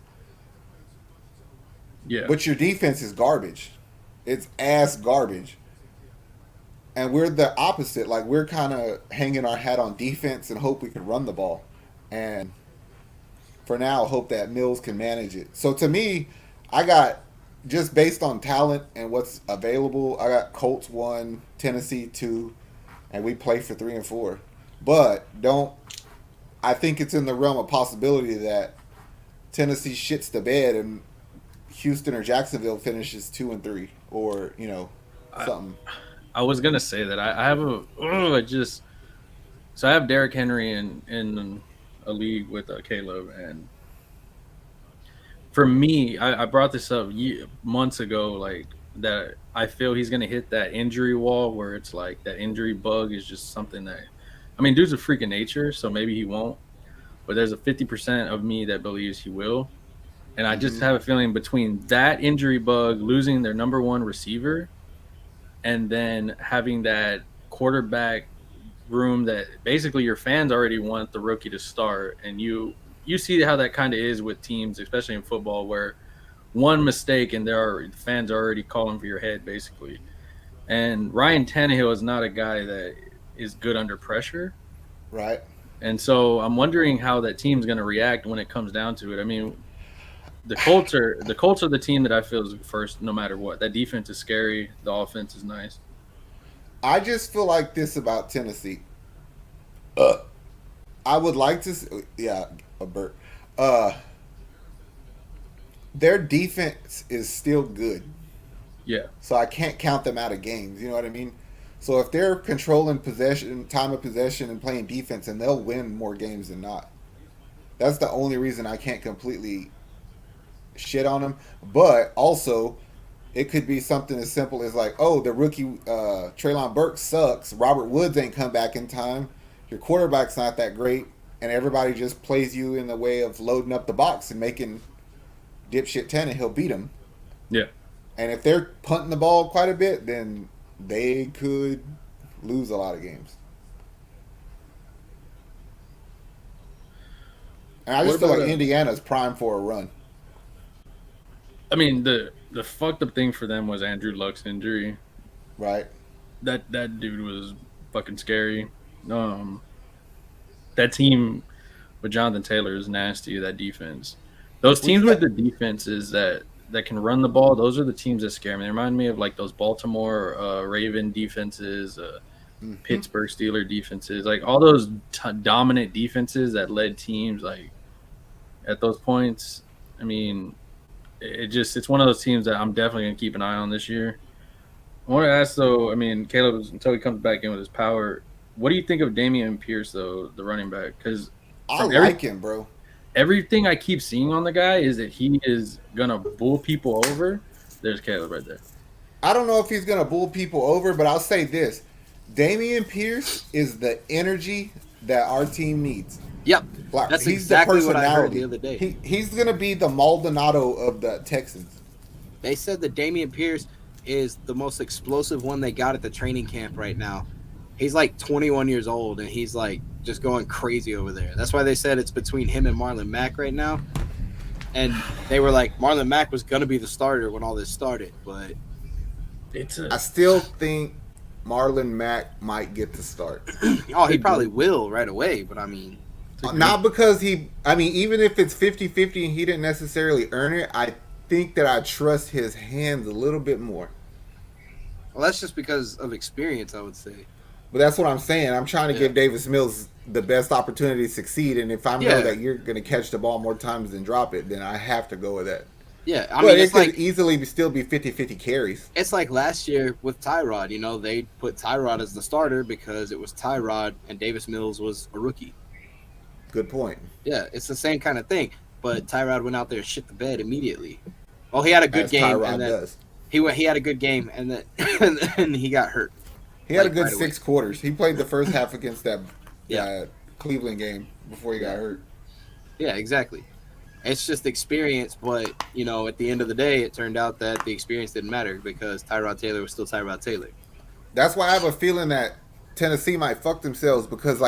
Yeah. But your defense is garbage. It's ass garbage. And we're the opposite. Like, we're kind of hanging our hat on defense and hope we can run the ball. And for now, hope that Mills can manage it. So to me, I got, just based on talent and what's available, I got Colts 1, Tennessee 2, and we play for 3 and 4. But I think it's in the realm of possibility that Tennessee shits the bed and Houston or Jacksonville finishes 2 and 3, or something. I was gonna say that I have so I have Derrick Henry in a league with Caleb, and for me, I brought this up months ago, like that I feel he's gonna hit that injury wall where it's like that injury bug is just something that, I mean, dude's a freak of nature, so maybe he won't, but there's a 50% of me that believes he will. And I just have a feeling between that injury bug, losing their number one receiver, and then having that quarterback room that basically your fans already want the rookie to start. And you see how that kind of is with teams, especially in football, where one mistake and fans are already calling for your head, basically. And Ryan Tannehill is not a guy that is good under pressure. Right. And so I'm wondering how that team's going to react when it comes down to it. I mean, the Colts are the team that I feel is first, no matter what. That defense is scary. The offense is nice. I just feel like this about Tennessee. I would like to see, a burp. Their defense is still good. Yeah. So I can't count them out of games. You know what I mean? So if they're controlling possession, time of possession, and playing defense, and they'll win more games than not. That's the only reason I can't completely shit on them. But also, it could be something as simple as like, oh, the rookie Treylon Burks sucks. Robert Woods ain't come back in time. Your quarterback's not that great, and everybody just plays you in the way of loading up the box and making dipshit Tannehill beat him. Yeah. And if they're punting the ball quite a bit, then they could lose a lot of games. And I just feel like Indiana's primed for a run. I mean, the fucked up thing for them was Andrew Luck's injury. Right. That dude was fucking scary. That team with Jonathan Taylor is nasty, that defense. Those teams with the defenses that can run the ball, those are the teams that scare me. They remind me of like those Baltimore Raven defenses, Pittsburgh Steeler defenses, like all those dominant defenses that led teams like at those points. I mean, it's one of those teams that I'm definitely going to keep an eye on this year. I want to ask, though, I mean, Caleb, until he comes back in with his power, what do you think of Dameon Pierce, though, the running back? Because I like him, bro. Everything I keep seeing on the guy is that he is going to bull people over. There's Caleb right there. I don't know if he's going to bull people over, but I'll say this. Dameon Pierce is the energy that our team needs. Yep. Like, that's he's exactly the what I heard personality. the other day. He's going to be the Maldonado of the Texans. They said that Dameon Pierce, is the most explosive one they got at the training camp right now. He's like 21 years old, and he's like just going crazy over there. That's why they said it's between him and Marlon Mack right now. And they were like, Marlon Mack was going to be the starter when all this started, but I still think Marlon Mack might get the start. Oh, he probably will right away, but I mean... Not because even if it's 50-50 and he didn't necessarily earn it, I think that I trust his hands a little bit more. Well, that's just because of experience, I would say. But that's what I'm saying. I'm trying to give Davis Mills the best opportunity to succeed, and if I know that you're going to catch the ball more times than drop it, then I have to go with that. Yeah, I mean, it could easily still be 50-50 carries. It's like last year with Tyrod. You know, they put Tyrod as the starter because it was Tyrod and Davis Mills was a rookie. Good point. Yeah, it's the same kind of thing. But Tyrod went out there and shit the bed immediately. Well, he had a good game. Tyrod and then does. He had a good game, and then and he got hurt. He had a good 6 quarters. He played the first half against that Cleveland game before he got hurt. Yeah, exactly. It's just experience, but, you know, at the end of the day, it turned out that the experience didn't matter because Tyrod Taylor was still Tyrod Taylor. That's why I have a feeling that Tennessee might fuck themselves because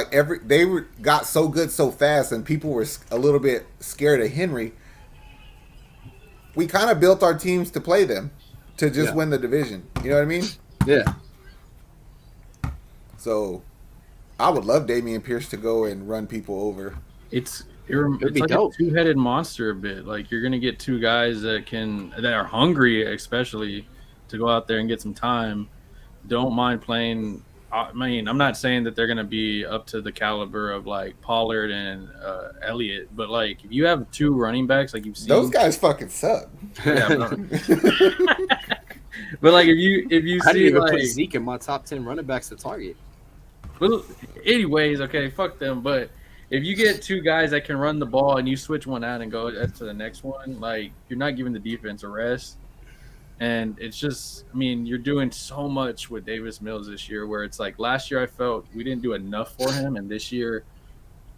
got so good so fast and people were a little bit scared of Henry. We kind of built our teams to play them, to just win the division. You know what I mean? Yeah. So, I would love Dameon Pierce to go and run people over. It's like dope. A two-headed monster a bit. Like you're gonna get two guys that are hungry, especially to go out there and get some time. Don't mind playing. I mean, I'm not saying that they're gonna be up to the caliber of like Pollard and Elliott, but like if you have two running backs, like you've seen, those guys fucking suck. Yeah, but like if you I see didn't even like put Zeke in my top 10 running backs to target. Well, anyways, okay, fuck them. But if you get two guys that can run the ball and you switch one out and go to the next one, like you're not giving the defense a rest. And it's just, I mean, you're doing so much with Davis Mills this year where it's like last year I felt we didn't do enough for him. And this year,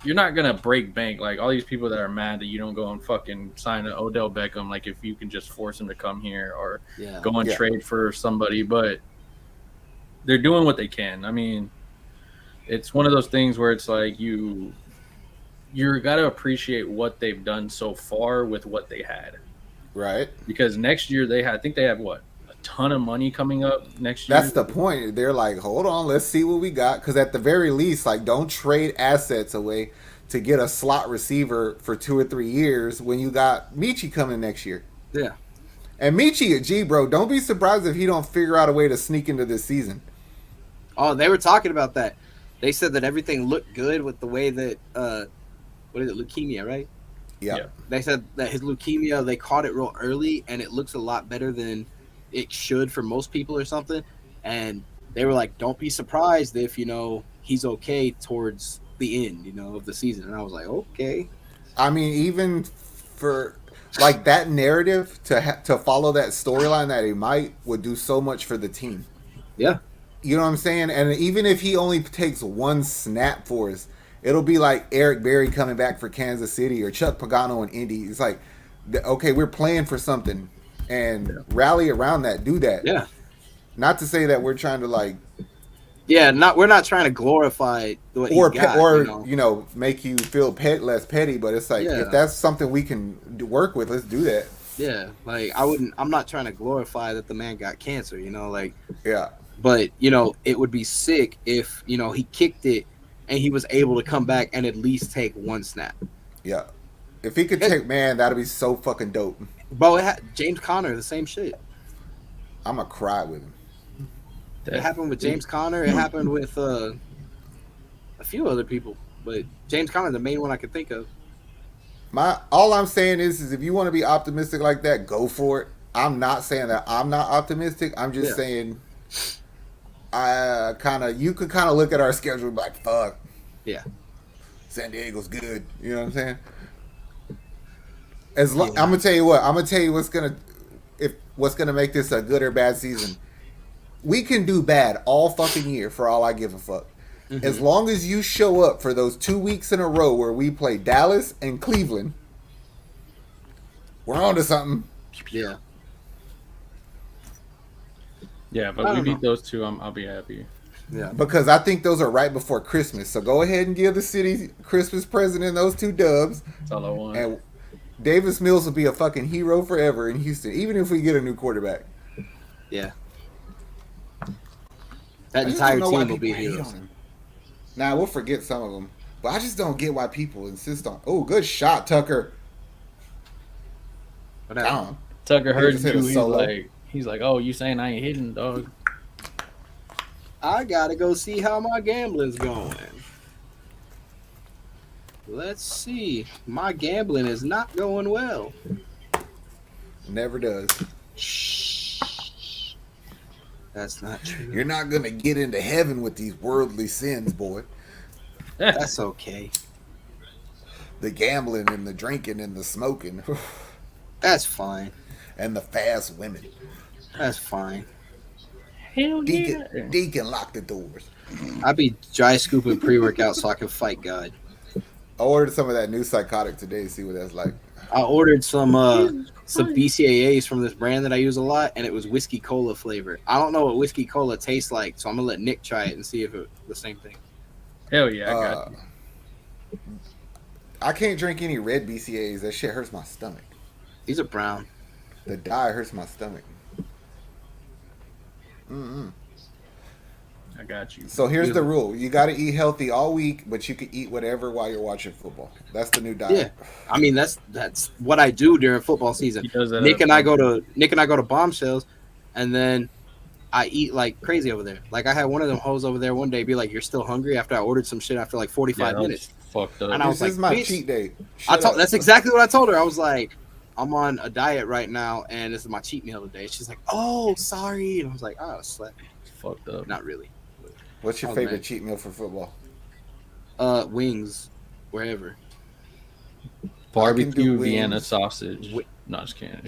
you're not going to break bank. Like all these people that are mad that you don't go and fucking sign an Odell Beckham, like if you can just force him to come here or go and trade for somebody. But they're doing what they can. I mean, it's one of those things where it's like you're got to appreciate what they've done so far with what they had. Right. Because next year I think they have what? A ton of money coming up next year. That's the point. They're like, hold on, let's see what we got. Because at the very least, like, don't trade assets away to get a slot receiver for 2 or 3 years when you got Michi coming next year. Yeah. And Michi, bro, don't be surprised if he don't figure out a way to sneak into this season. Oh, they were talking about that. They said that everything looked good with the way that, what is it, leukemia, right? Yeah. They said that his leukemia, they caught it real early, and it looks a lot better than it should for most people or something. And they were like, don't be surprised if, you know, he's okay towards the end, you know, of the season. And I was like, okay. I mean, even for, like, that narrative to follow that storyline that he would do so much for the team. Yeah. You know what I'm saying? And even if he only takes one snap for us, it'll be like Eric Berry coming back for Kansas City or Chuck Pagano in Indy. It's like, okay, we're playing for something and rally around that, do that. Yeah. Not to say that we're trying to like. Yeah, we're not trying to glorify what he's got, you know, make you feel less petty, but it's like if that's something we can work with, let's do that. Yeah, like I'm not trying to glorify that the man got cancer, you know, like yeah. But, you know, it would be sick if, you know, he kicked it and he was able to come back and at least take one snap. Yeah. If he could take, man, that'd be so fucking dope. Bro, James Conner, the same shit. I'm going to cry with him. It happened with James Conner. It happened with a few other people. But James Conner, the main one I could think of. All I'm saying is if you want to be optimistic like that, go for it. I'm not saying that I'm not optimistic. I'm just saying... you could kind of look at our schedule and be like, fuck. Yeah. San Diego's good. You know what I'm saying? I'm gonna tell you what. I'm gonna tell you what's gonna make this a good or bad season. We can do bad all fucking year for all I give a fuck. Mm-hmm. As long as you show up for those 2 weeks in a row where we play Dallas and Cleveland, we're on to something. Yeah. Yeah, but I we don't beat know. those two. I'll be happy. Yeah. Because I think those are right before Christmas. So go ahead and give the city Christmas present in those 2 dubs. That's all I want. And Davis Mills will be a fucking hero forever in Houston, even if we get a new quarterback. Yeah. That I just don't entire know why team will be people hate heroes. on him. Now, we'll forget some of them. But I just don't get why people insist on. Oh, good shot, Tucker. What happened? Down. Tucker He heard just hit you. a solo. He's like, oh, you saying I ain't hitting, dog? I gotta go see how my gambling's going. Let's see. My gambling is not going well. Never does. Shh. That's not true. You're not going to get into heaven with these worldly sins, boy. That's okay. The gambling and the drinking and the smoking. That's fine. And the fast women. That's fine. Hell yeah. Deacon, lock the doors. I be dry scooping pre-workout so I can fight God. I ordered some of that new psychotic today to see what that's like. I ordered some BCAAs from this brand that I use a lot, and it was whiskey cola flavor. I don't know what whiskey cola tastes like, so I'm gonna let Nick try it and see if it's the same thing. Hell yeah, I got you. I can't drink any red BCAAs. That shit hurts my stomach. These are brown. The dye hurts my stomach. I got you. So here's the rule: you got to eat healthy all week, but you can eat whatever while you're watching football. That's the new diet. Yeah, I mean that's what I do during football season. He does that Nick and I go to Bombshells, and then I eat like crazy over there. Like I had one of them hoes over there one day be like, "You're still hungry?" After I ordered some shit after like 45 minutes. Fucked up. And I was This is like, my "Bitch." cheat day. That's exactly what I told her. I was like, "I'm on a diet right now, and this is my cheat meal today." She's like, "Oh, sorry," and I was like, "Oh, slap." Fucked up. Not really. What's your Oh, favorite man. cheat meal for football? Wings, wherever. Barbecue wings. Vienna sausage. No, just kidding.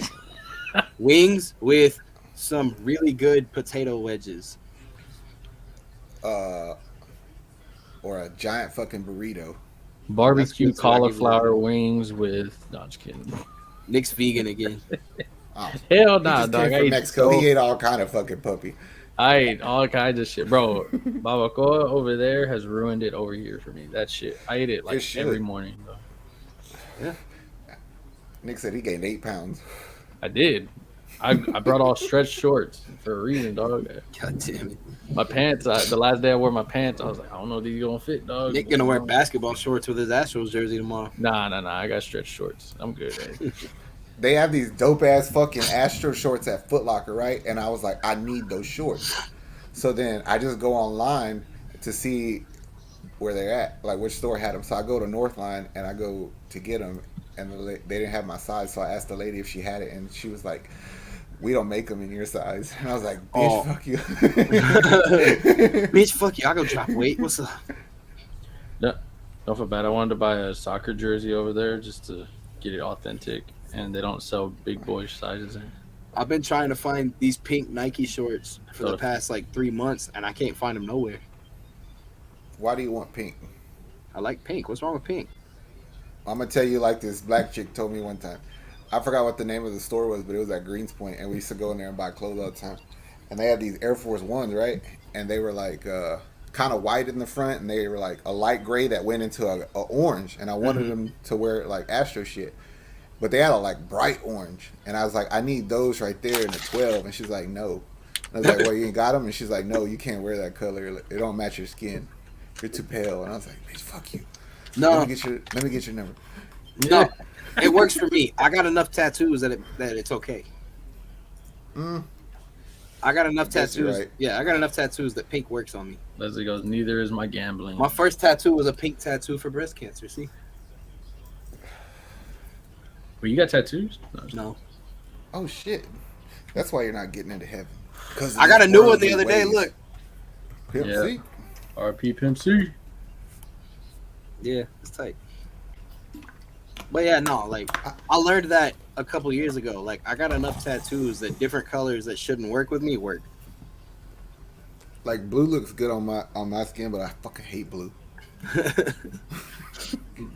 Wings with some really good potato wedges. Or a giant fucking burrito. Barbecue That's good, so I give you cauliflower that. wings with. No, just kidding. Nick's vegan again. Oh, Hell he nah, just dog. came I from ate, Mexico. He ate all kind of fucking puppy. I ate all kinds of shit, bro. Babacoa over there has ruined it over here for me. That shit. I eat it like It should. every morning. Bro. Nick said he gained 8 pounds. I did. I brought all stretch shorts for a reason, dog. God damn it. My pants. The last day I wore my pants, I was like, I don't know if these gonna fit, dog. Nick gonna wear basketball shorts with his Astros jersey tomorrow. Nah. I got stretch shorts. I'm good. Man. They have these dope ass fucking Astro shorts at Foot Locker, right? And I was like, I need those shorts. So then I just go online to see where they're at, like which store had them. So I go to Northline and I go to get them, and they didn't have my size. So I asked the lady if she had it, and she was like, "We don't make them in your size." And I was like, "Bitch, fuck you." Bitch, fuck you. I'll go drop weight. What's up? No, don't feel bad. I wanted to buy a soccer jersey over there just to get it authentic, and they don't sell big boy sizes there. I've been trying to find these pink Nike shorts for the past like 3 months, and I can't find them nowhere. Why do you want pink? I like pink. What's wrong with pink? I'm gonna tell you like this black chick told me one time. I forgot what the name of the store was, but it was at Greenspoint, and we used to go in there and buy clothes all the time. And they had these Air Force Ones, right? And they were like kind of white in the front, and they were like a light gray that went into a orange. And I wanted them to wear like Astro shit, but they had a like bright orange. And I was like, I need those right there in the 12. And she's like, no. And I was like, well, you ain't got them? And she's like, no, you can't wear that color. It don't match your skin. You're too pale. And I was like, bitch, fuck you. No, Let me get your number. no, it works for me. I got enough tattoos that it's okay. I got enough guess you're tattoos. right. Yeah, I got enough tattoos that pink works on me. Leslie goes, neither is my gambling. My first tattoo was a pink tattoo for breast cancer. See? Well, you got tattoos? No. No. Oh shit! That's why you're not getting into heaven. Cause I got a new one the other day. Look. Pimp Yeah. C. RP Pimp C. Yeah, it's tight. But yeah, no, like I learned that a couple years ago. Like I got enough tattoos that different colors that shouldn't work with me work. Like blue looks good on my skin, but I fucking hate blue.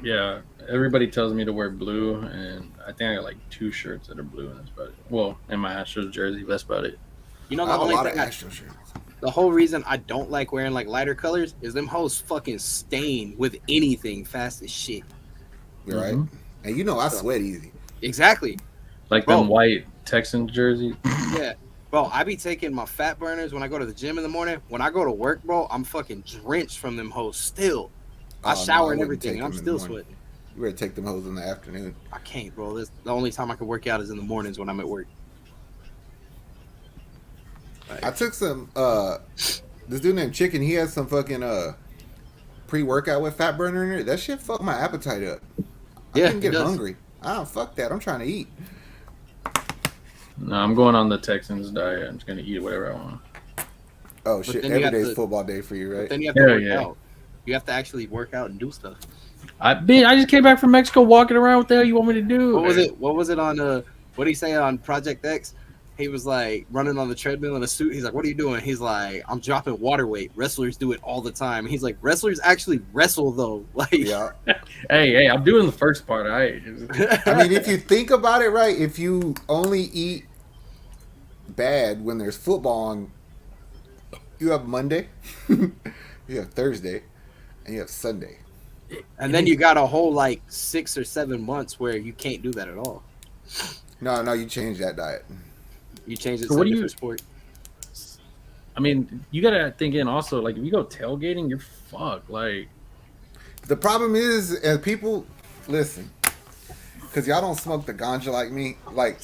Yeah, everybody tells me to wear blue, and I think I got like 2 shirts that are blue, and that's about it. Well, in my Astros jersey, that's about it. You know, I the have a only lot of thing Astro shirts. the whole reason I don't like wearing like lighter colors is them hoes fucking stain with anything fast as shit. You're right. And you know I sweat easy. Exactly, Like bro. them white Texan jerseys. Yeah, bro. I be taking my fat burners when I go to the gym in the morning. When I go to work, bro, I'm fucking drenched from them hoes. Still, I Oh no, shower I and wouldn't everything, take and I'm them in the still morning. sweating. You better take them hoes in the afternoon. I can't, bro. This the only time I can work out is in the mornings when I'm at work. I took some this dude named Chicken, he had some fucking pre-workout with fat burner in it. That shit fucked my appetite up. I Yeah, couldn't it get does. hungry. Ah, fuck that. I'm trying to eat. No, I'm going on the Texans diet. I'm just gonna eat whatever I want. Oh But shit, then you every have day's to- football day for you, But right? then you have to Hell work yeah. out. You have to actually work out and do stuff. I just came back from Mexico walking around. What the hell you want me to do? What was it? What was it on? What did he say on Project X? He was like running on the treadmill in a suit. He's like, "What are you doing?" He's like, "I'm dropping water weight. Wrestlers do it all the time." He's like, "Wrestlers actually wrestle though." Like, Yeah. Hey, I'm doing the first part. I mean, if you think about it, right, if you only eat bad when there's football on, you have Monday, you have Thursday, and you have Sunday. and then you got a whole like 6 or 7 months where you can't do that at all. No, you change that diet. You change it So to what a do different sport. I mean, you gotta think in also. Like, if you go tailgating, you're fucked. Like, The problem is, as people listen, because y'all don't smoke the ganja like me. Like,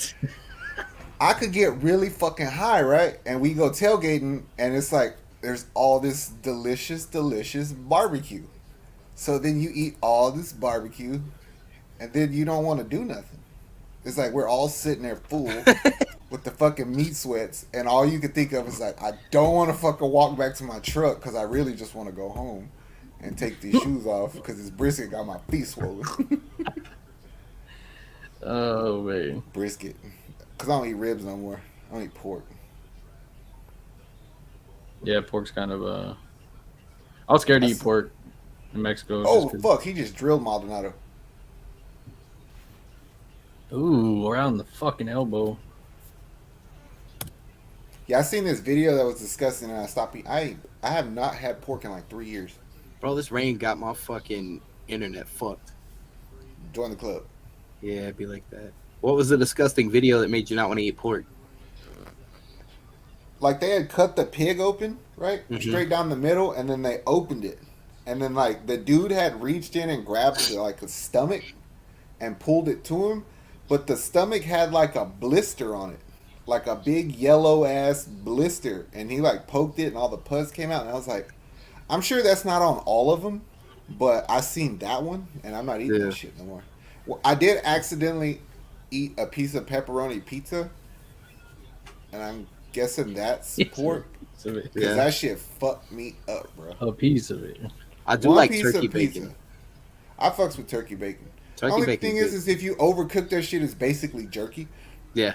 I could get really fucking high, right? And we go tailgating, and it's like there's all this delicious, delicious barbecue. So then you eat all this barbecue, and then you don't want to do nothing. It's like we're all sitting there full with the fucking meat sweats, and all you can think of is like, I don't want to fucking walk back to my truck because I really just want to go home and take these shoes off because this brisket got my feet swollen. oh man, Brisket. Because I don't eat ribs no more. I don't eat pork. yeah, pork's kind of I was scared to eat pork in Mexico. Oh, fuck. He just drilled Maldonado. Ooh, around the fucking elbow. Yeah, I seen this video that was disgusting and I stopped eating. I have not had pork in like 3 years. Bro, this rain got my fucking internet fucked. Join the club. Yeah, it'd be like that. What was the disgusting video that made you not want to eat pork? Like they had cut the pig open, right? Mhm. Straight down the middle, and then they opened it. And then like the dude had reached in and grabbed like the stomach and pulled it to him. But the stomach had like a blister on it. Like a big yellow ass blister. And he like poked it and all the pus came out. And I was like, I'm sure that's not on all of them. But I seen that one and I'm not eating that shit no more. Well, I did accidentally eat a piece of pepperoni pizza. And I'm guessing that's pork. Because that shit fucked me up, bro. A piece of it. I do One like piece turkey of pizza. bacon. I fucks with turkey bacon. Turkey Only bacon thing is if you overcook that shit, it's basically jerky. Yeah.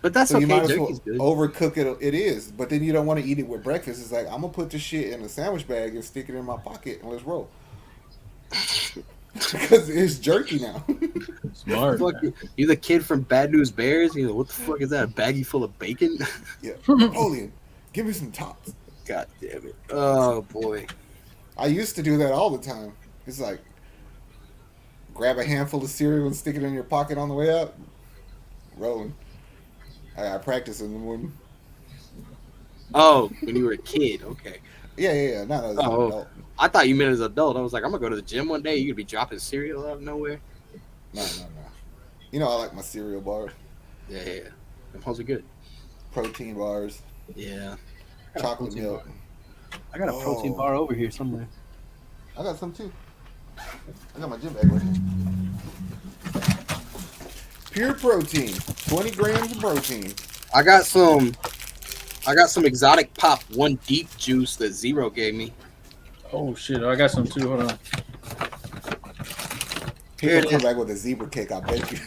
But that's So okay. you might as well Jerky's good. overcook it. It is, but then you don't want to eat it with breakfast. It's like I'm gonna put this shit in a sandwich bag and stick it in my pocket and let's roll. Because it's jerky now. Smart. Fuck you the kid from Bad News Bears? You know, what the fuck is that? A baggie full of bacon? Yeah, Napoleon, give me some tops. God damn it. Oh, boy. I used to do that all the time. It's like grab a handful of cereal and stick it in your pocket on the way out. Rolling. I practice in the morning. Oh, when you were a kid. Okay. Yeah. Not as an adult. I thought you meant as an adult. I was like, I'm going to go to the gym one day. You're going to be dropping cereal out of nowhere. No. You know I like my cereal bars. Yeah. Them hoes are good. Protein bars. Yeah. Chocolate milk. I got a protein bar over here somewhere. I got some too. I got my gym bag right here. Pure protein. 20 grams of protein. I got some exotic pop 1 deep juice that Zero gave me. Oh shit! I got some too. Hold on. Here come back with a zebra cake, I bet you.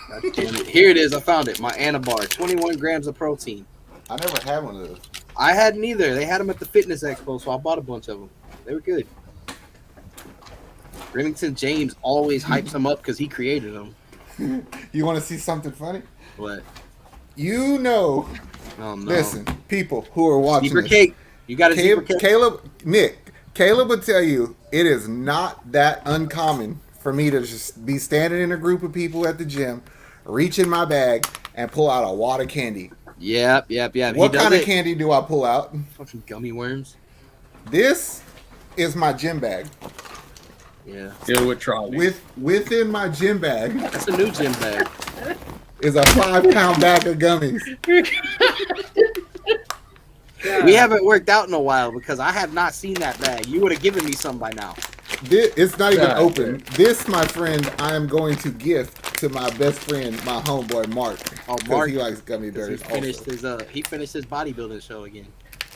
God damn it. Here it is. I found it. My Anabar. 21 grams of protein. I never had one of those. I hadn't either. They had them at the fitness expo, so I bought a bunch of them. They were good. Remington James always hypes them up because he created them. You want to see something funny? What? You know Oh no. Listen, people who are watching Zebra this, cake. You got a zebra cake? Caleb would tell you it is not that uncommon for me to just be standing in a group of people at the gym, reach in my bag, and pull out a wad of candy. Yep. What kind of candy do I pull out? Fucking gummy worms. This is my gym bag. Yeah. Deal with trolley. Within my gym bag That's a new gym bag. is a 5-pound bag of gummies. We haven't worked out in a while because I have not seen that bag. You would have given me some by now. It's not even God, open. man. This, my friend, I am going to gift to my best friend, my homeboy Mark. Oh, Because Mark. he likes gummy He bears. finished Also. his bodybuilding show again.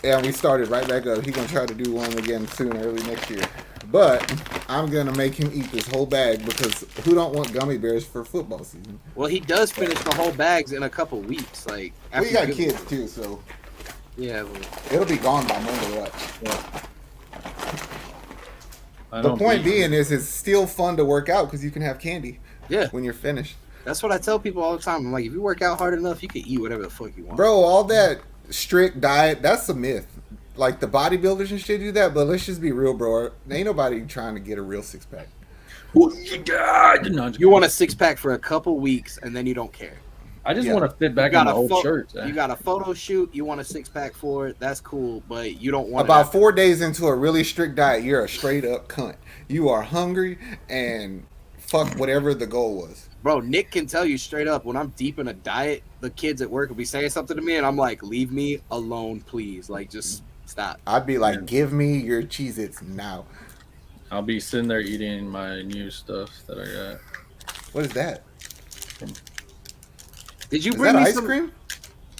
And we started right back up. He's gonna try to do one again soon, early next year. But I'm gonna make him eat this whole bag because who don't want gummy bears for football season? Well, he does finish the whole bags in a couple weeks. Like We got kids too, so Yeah. Well, it'll be gone by Monday. Watch. I The don't point believe being is it's still fun to work out because you can have candy yeah. when you're finished. That's what I tell people all the time. I'm like, if you work out hard enough, you can eat whatever the fuck you want. Bro, all that strict diet, that's a myth. Like the bodybuilders and shit do that, but let's just be real, bro. Ain't nobody trying to get a real 6-pack. No, You want a 6-pack for a couple weeks, and then you don't care. I just Yeah. want to fit back You in got my a old pho- shirts. You got a photo shoot. You want a 6-pack for it. That's cool, but you don't want About 4 days into a really strict diet, you're a straight up cunt. You are hungry and fuck whatever the goal was. Bro, Nick can tell you straight up when I'm deep in a diet, the kids at work will be saying something to me, and I'm like, leave me alone, please. Like, just stop. I'd be like, give me your Cheez-Its now. I'll be sitting there eating my new stuff that I got. What is that? Did you Is bring that me ice some cream?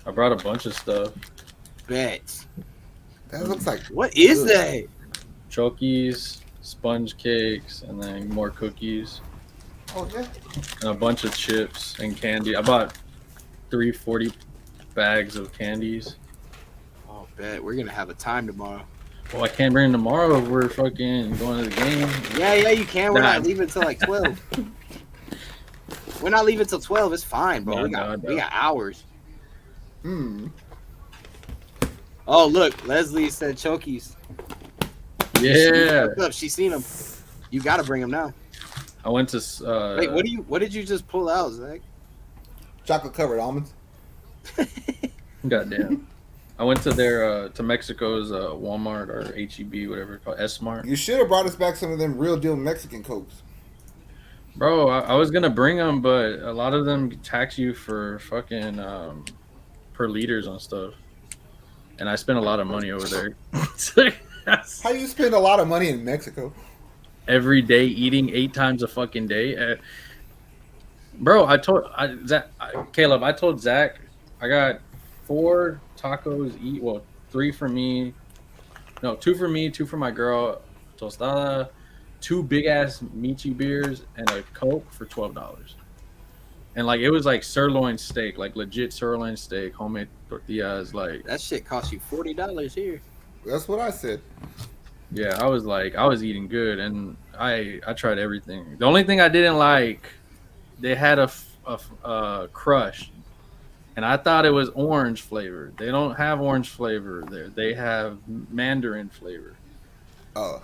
I brought a bunch of stuff. bets? That looks like What is Ugh. that? Chokies, sponge cakes, and then more cookies. Oh yeah. And a bunch of chips and candy. I bought 340 bags of candies. Oh, bet. We're going to have a time tomorrow. Well, I can't bring them tomorrow if we're fucking going to the game. Yeah, you can. We're Nah. not leaving until like 12. We're not leaving till 12. It's fine, bro. No, we got no. we got hours. Hmm. Oh, look. Leslie said Chokies. Yeah. Look, she's seen them. You got to bring them now. I went to. Wait, what did you just pull out, Zach? Chocolate covered almonds. Goddamn. I went to their to Mexico's Walmart or HEB, whatever it's called, S-Mart. You should have brought us back some of them real deal Mexican Cokes. Bro, I was gonna bring them, but a lot of them tax you for fucking per liters on stuff, and I spent a lot of money over there. How do you spend a lot of money in Mexico? Every day eating 8 times a fucking day. Bro, Caleb, I told Zach I got 4 tacos eat. Well, 3 for me. No, 2 for me, 2 for my girl. Tostada, 2 big ass Michi beers, and a Coke for $12. And like it was like sirloin steak, like legit sirloin steak, homemade tortillas. Like That shit cost you $40 here. That's what I said. yeah, I was eating good, and I tried everything. The only thing I didn't like, they had a crush, and I thought it was orange flavor. They don't have orange flavor there. They have mandarin flavor, Ugh.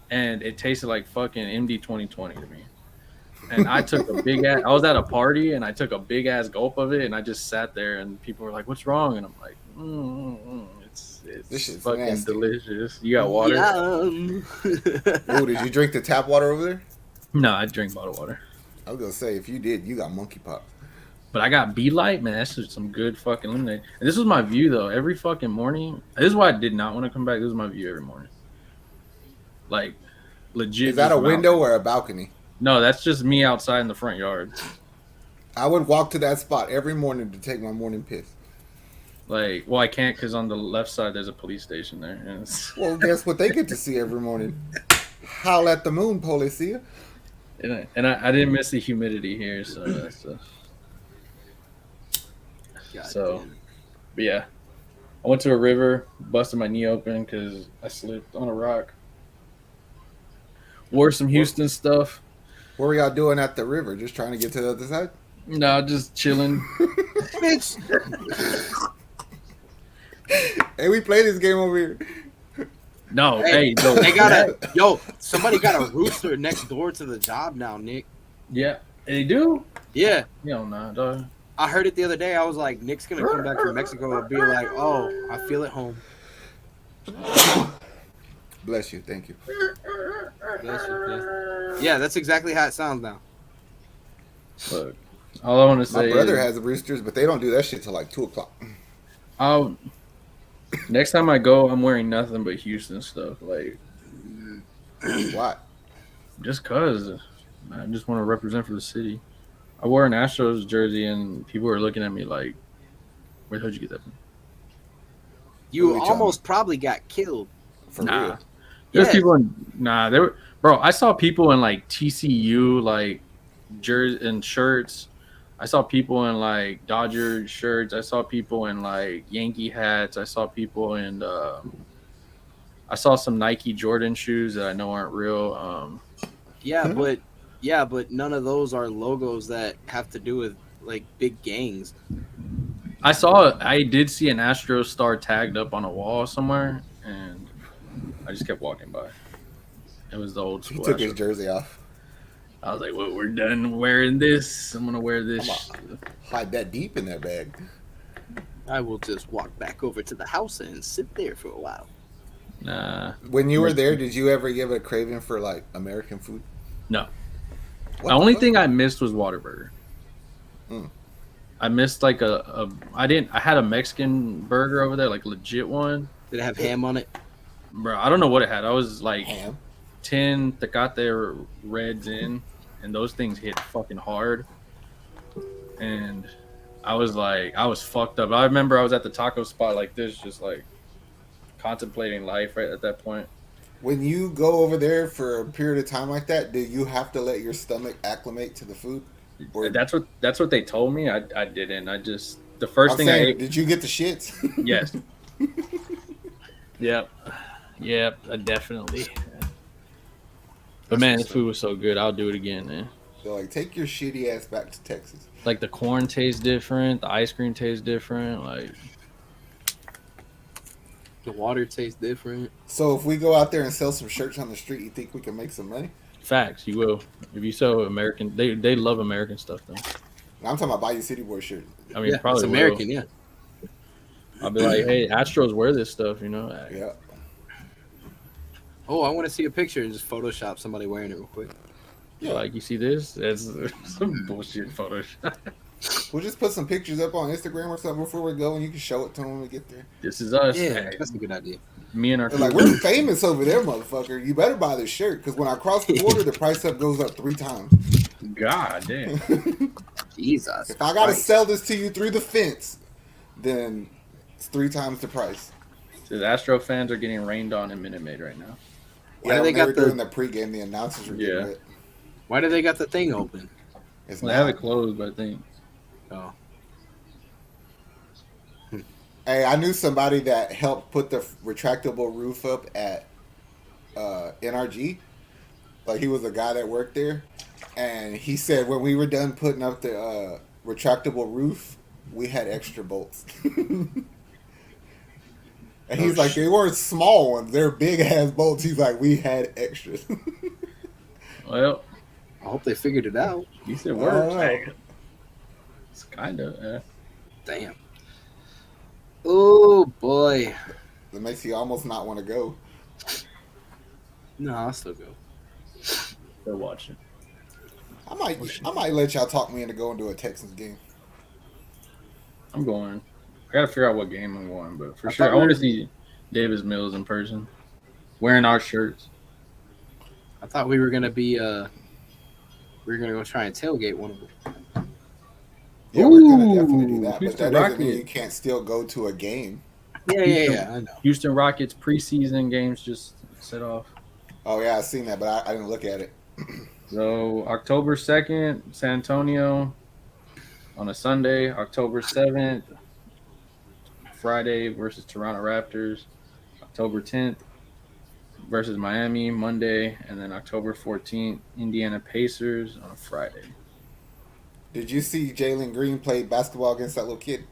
and it tasted like fucking MD 2020 to me. And I took a big ass. I was at a party, and I took a big ass gulp of it, and I just sat there, and people were like, "What's wrong?" And I'm like, This It's shit's fucking nasty. delicious. You got water? Yum. Oh, did you drink the tap water over there? No, I drink bottled water. I was gonna say if you did, you got monkeypox. But I got Bee Light, man. That's just some good fucking lemonade. And this was my view though. Every fucking morning. This is why I did not want to come back. This is my view every morning. Like, legit. Is that a just window mountain. or a balcony? No, that's just me outside in the front yard. I would walk to that spot every morning to take my morning piss. Like, well, I can't because on the left side there's a police station there. And it's, Well, guess what they get to see every morning? Howl at the moon, policia. and I didn't miss the humidity here, so that's God So- damn. But yeah, I went to a river, busted my knee open because I slipped on a rock. Wore some Houston stuff. What were y'all doing at the river? Just trying to get to the other side? No, just chilling. Bitch. Hey, we play this game over here. No, hey, no, They got somebody got a rooster next door to the job now, Nick. yeah, they do. Yeah. Hell nah, dog. I heard it the other day. I was like, Nick's gonna come back from Mexico and be like, "Oh, I feel at home." Bless you. Thank you. Bless you. Yeah, that's exactly how it sounds now. Look, all I want to say My brother is, has roosters, but they don't do that shit till like 2:00. next time I go, I'm wearing nothing but Houston stuff. Like, Why? just cause I just want to represent for the city. I wore an Astros jersey, and people were looking at me like, "Where the hell did you get that from?" You Who we almost probably got killed. For Nah. real. There's Yes. people in they were, bro. I saw people in like TCU like jerseys and shirts. I saw people in like Dodger shirts. I saw people in like Yankee hats. I saw people in I saw some Nike Jordan shoes that I know aren't real. Yeah, but none of those are logos that have to do with like big gangs. I did see an Astros star tagged up on a wall somewhere, and I just kept walking by. It was the old He school. took his Astros. jersey off. I was like, "Well, we're done wearing this. I'm gonna wear this." Hide that deep in that bag. I will just walk back over to the house and sit there for a while. Nah, When you were there, did you ever give a craving for like American food? no. What The only fuck? thing I missed was Whataburger. Mm. I missed like I had a Mexican burger over there, like legit one. Did it have ham on it? Bro, I don't know what it had. I was like Ham. 10 Tecate Reds in, and those things hit fucking hard. And I was fucked up. I remember I was at the taco spot like this, just like contemplating life right at that point. When you go over there for a period of time like that, do you have to let your stomach acclimate to the food? Or That's what they told me. I didn't. I just the 1st I'm thing I saying, ate. did you get the shits? Yes. Yep. Definitely. But man, this food was so good. I'll do it again, man. They're like, take your shitty ass back to Texas. Like the corn tastes different, the ice cream tastes different. Like The water tastes different. So if we go out there and sell some shirts on the street, you think we can make some money? facts, you will. If you sell American, they love American stuff though. I'm talking about Bayou City Boy shirt. I mean, Yeah, probably it's American. will. Yeah. I'll be like, hey, Astros wear this stuff, you know. Yeah. Oh, I want to see a picture and just Photoshop somebody wearing it real quick. Yeah. Like you see this? That's some bullshit Photoshop. We'll just put some pictures up on Instagram or something before we go, and you can show it to them when we get there. This is us. Yeah, Hey, that's a good idea. me and our They're like, we're famous over there, motherfucker. You better buy this shirt, because when I cross the border, the price up goes up 3 times. God damn. Jesus. If I gotta Christ. sell this to you through the fence, then it's 3 times the price. So the Astro fans are getting rained on in Minute Maid right now. Why do Yeah, they when they got were the- doing the pregame, the announcers were getting Yeah. it. Why do they got the thing open? It's Well, they have not. it closed, but I think. Oh, Hey, I knew somebody that helped put the retractable roof up at NRG. Like, he was a guy that worked there. And he said when we were done putting up the retractable roof, we had extra bolts. And he's like, they weren't small ones. They're big ass bolts. He's like, we had extras. Well, I hope they figured it out. you said Oh. words. It's kind of. Damn. Oh boy. That makes you almost not want to go. No, I'll still go. They're watching. I might let y'all talk me into going to a Texans game. I'm going. I gotta figure out what game I'm going, but for I sure, thought I we want to were- see Davis Mills in person, wearing our shirts. I thought we were gonna be we were gonna go try and tailgate one of them. Yeah, we're gonna definitely do Ooh, that. But Houston that doesn't mean Rockets. you can't still go to a game. Yeah, I know. Houston Rockets preseason games just set off. Oh yeah, I seen that, but I didn't look at it. So October 2nd, San Antonio on a Sunday. October 7th, Friday versus Toronto Raptors. October 10th versus Miami Monday, and then October 14th, Indiana Pacers on a Friday. Did you see Jalen Green play basketball against that little kid?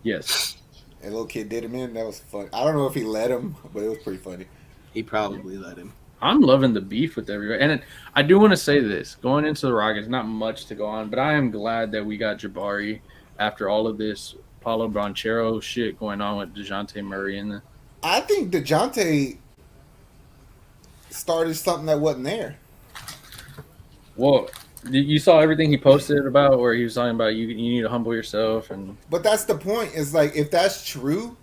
Yes. And little kid did him in. That was fun. I don't know if he let him, but it was pretty funny. He probably let him. I'm loving the beef with everybody. And I do want to say this. Going into the Rockets, not much to go on, but I am glad that we got Jabari after all of this Paulo Banchero shit going on with DeJounte Murray in the. I think DeJounte started something that wasn't there. Well, you saw everything he posted about where he was talking about you need to humble yourself. But that's the point. Is like, if that's true,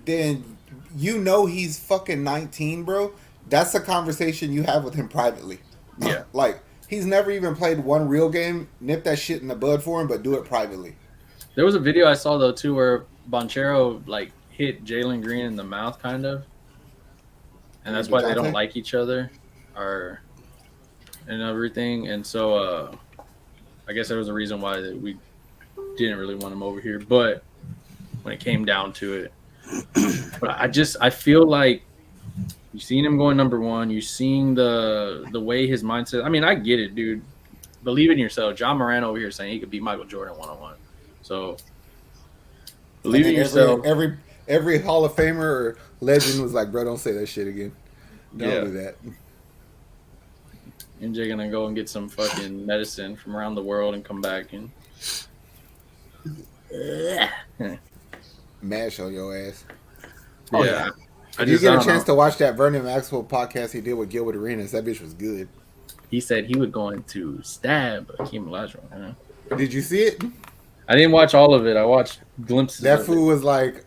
then you know he's fucking 19, bro. That's a conversation you have with him privately. Yeah. Like, he's never even played one real game. Nip that shit in the bud for him, but do it privately. There was a video I saw, though, too, where Banchero, like, hit Jalen Green in the mouth, kind of. And that's why they don't like each other and everything. And so I guess there was a reason why that we didn't really want him over here. But when it came down to it. But I feel like you've seen him going number one. You've seen the way his mindset. I mean, I get it, dude. Believe in yourself. John Moran over here saying he could beat Michael Jordan one-on-one. So believe in yourself. Every Hall of Famer or legend was like, bro, don't say that shit again. Don't do that. MJ gonna go and get some fucking medicine from around the world and come back and mash on your ass. Oh, yeah. If you get a chance to watch that Vernon Maxwell podcast he did with Gilbert Arenas, that bitch was good. He said he was going to stab Akeem Olajuwon. Did you see it? I didn't watch all of it. I watched glimpses. That fool was like,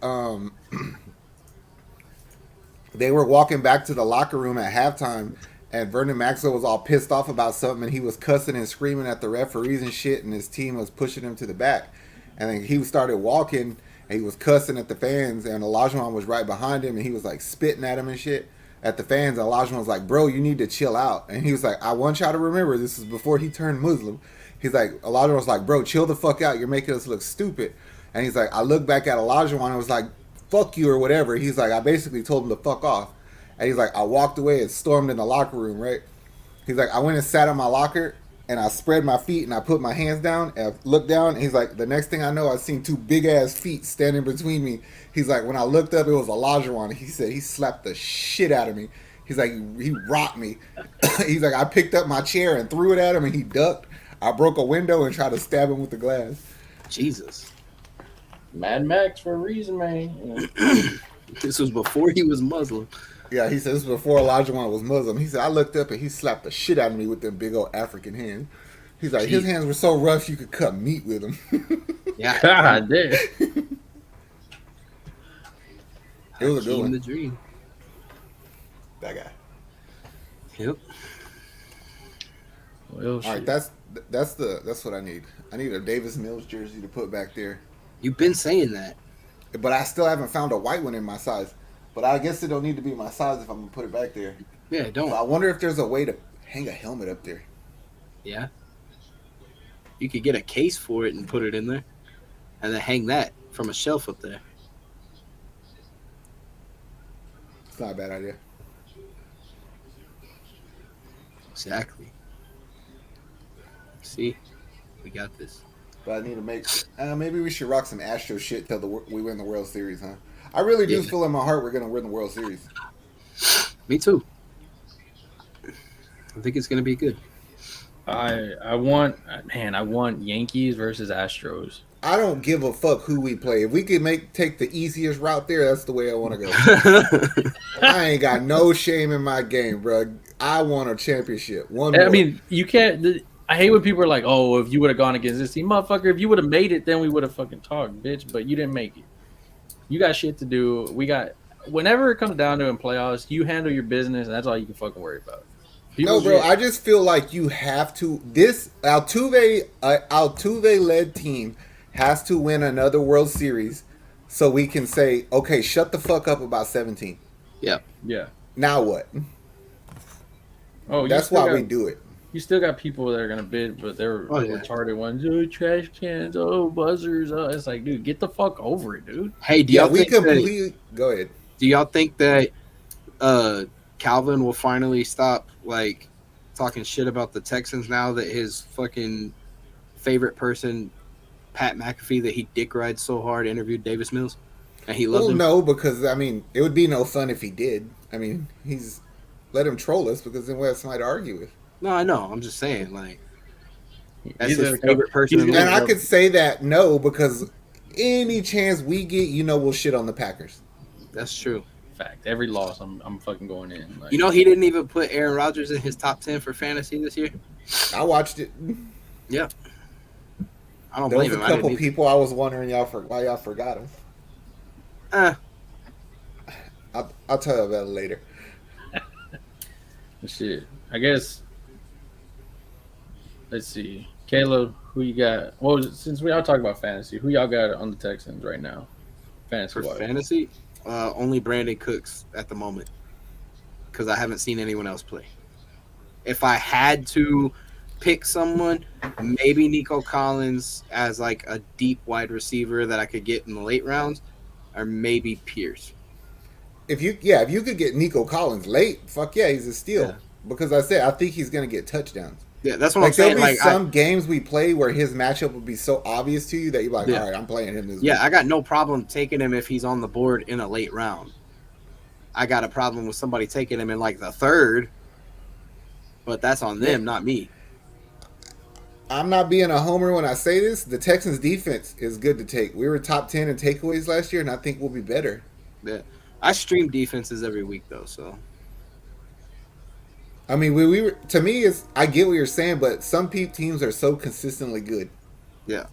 they were walking back to the locker room at halftime, and Vernon Maxwell was all pissed off about something, and he was cussing and screaming at the referees and shit, and his team was pushing him to the back. And then he started walking, and he was cussing at the fans, and Olajuwon was right behind him, and he was like spitting at him and shit at the fans. And Olajuwon was like, bro, you need to chill out. And he was like, I want y'all to remember, this is before he turned Muslim. He's like, Olajuwon was like, bro, chill the fuck out. You're making us look stupid. And he's like, I looked back at Olajuwon and I was like, fuck you or whatever. He's like, I basically told him to fuck off. And he's like, I walked away and stormed in the locker room, right? He's like, I went and sat in my locker and I spread my feet and I put my hands down and I looked down. And he's like, the next thing I know, I seen two big ass feet standing between me. He's like, when I looked up, it was Olajuwon. He said he slapped the shit out of me. He's like, he rocked me. He's like, I picked up my chair and threw it at him and he ducked. I broke a window and tried to stab him with the glass. Jesus. Mad Max for a reason, man. This was before he was Muslim. Yeah, he said this was before Olajuwon was Muslim. He said, I looked up and he slapped the shit out of me with them big old African hands. He's like, his hands were so rough you could cut meat with them. Yeah. God damn. It was a good one. The dream. That guy. Yep. Well, all right, that's what I need. I need a Davis Mills jersey to put back there. You've been saying that. But I still haven't found a white one in my size. But I guess it don't need to be my size if I'm going to put it back there. Yeah, don't. So I wonder if there's a way to hang a helmet up there. Yeah. You could get a case for it and put it in there. And then hang that from a shelf up there. It's not a bad idea. Exactly. See? We got this. But I need to make... maybe we should rock some Astros shit till we win the World Series, huh? I really do feel in my heart we're going to win the World Series. Me too. I think it's going to be good. I want Yankees versus Astros. I don't give a fuck who we play. If we could take the easiest route there, that's the way I want to go. I ain't got no shame in my game, bro. I want a championship. I mean, you can't... I hate when people are like, oh, if you would have gone against this team. Motherfucker, if you would have made it, then we would have fucking talked, bitch. But you didn't make it. You got shit to do. Whenever it comes down to in playoffs, you handle your business, and that's all you can fucking worry about. No, bro, I just feel like you have to. This Altuve-led team has to win another World Series so we can say, okay, shut the fuck up about 17. Yeah. Yeah. Now what? Oh, that's why we do it. You still got people that are gonna bid, but they're retarded ones. Oh, trash cans. Oh, buzzers. Oh, it's like, dude, get the fuck over it, dude. Hey, go ahead. Do y'all think that Calvin will finally stop like talking shit about the Texans now that his fucking favorite person, Pat McAfee, that he dick rides so hard, interviewed Davis Mills? and he loved Well, him. no, because I mean, it would be no fun if he did. I mean, he's let him troll us because then we have somebody to argue with. No, I know. I'm just saying, like that's He's his a favorite person he's in the And league. I gonna could say that no because any chance we get, we'll shit on the Packers. That's true. fact. Every loss, I'm fucking going in. Like, You know, he didn't even put Aaron Rodgers in his top 10 for fantasy this year. I watched it. Yeah, I don't There was blame a him. I couple didn't people I was wondering why y'all forgot him. either. I'll tell you about it later. shit. I guess. Let's see, Caleb, who you got? Well, since we all talk about fantasy, who y'all got on the Texans right now, fantasy For wise? fantasy, only Brandon Cooks at the moment because I haven't seen anyone else play. If I had to pick someone, maybe Nico Collins as like a deep wide receiver that I could get in the late rounds, or maybe Pierce. If you could get Nico Collins late, fuck yeah, he's a steal. Yeah. Because I think he's gonna get touchdowns. Yeah, that's what I'm Like there'll saying. be Like, some games we play where his matchup will be so obvious to you that you're like, Yeah. all right, I'm playing him this yeah, week. I got no problem taking him if he's on the board in a late round. I got a problem with somebody taking him in like the third, but that's on them, not me. I'm not being a homer when I say this. The Texans defense is good to take. We were top 10 in takeaways last year, and I think we'll be better. Yeah, I stream defenses every week though, so I mean, we were, to me, I get what you're saying, but some teams are so consistently good. yeah,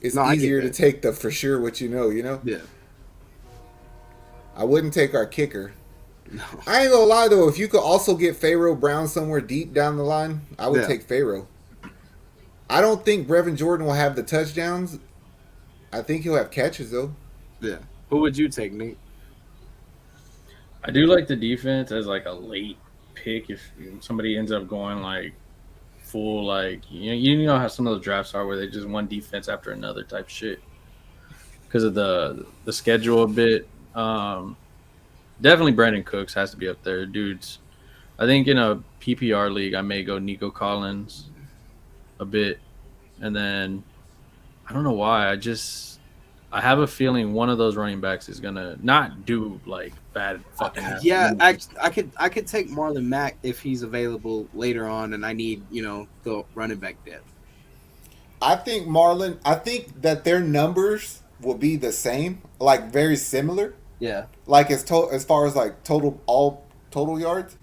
It's No, I get easier to that. take the for sure what you know? yeah. I wouldn't take our kicker. No. I ain't gonna lie though, if you could also get Pharaoh Brown somewhere deep down the line, I would Yeah. take Pharaoh. I don't think Brevin Jordan will have the touchdowns. I think he'll have catches though. Yeah. Who would you take, Nate? I do like the defense as like a late pick if somebody ends up going like full like you know how some of those drafts are where they just one defense after another type shit because of the schedule a bit. Definitely Brandon Cooks has to be up there, dudes. I think in a PPR league I may go Nico Collins a bit, and then I don't know why I have a feeling one of those running backs is gonna not do like bad fucking. Yeah, I could take Marlon Mack if he's available later on, and I need the running back depth. I think that their numbers will be the same, like very similar. Yeah, Like as far as like total yards.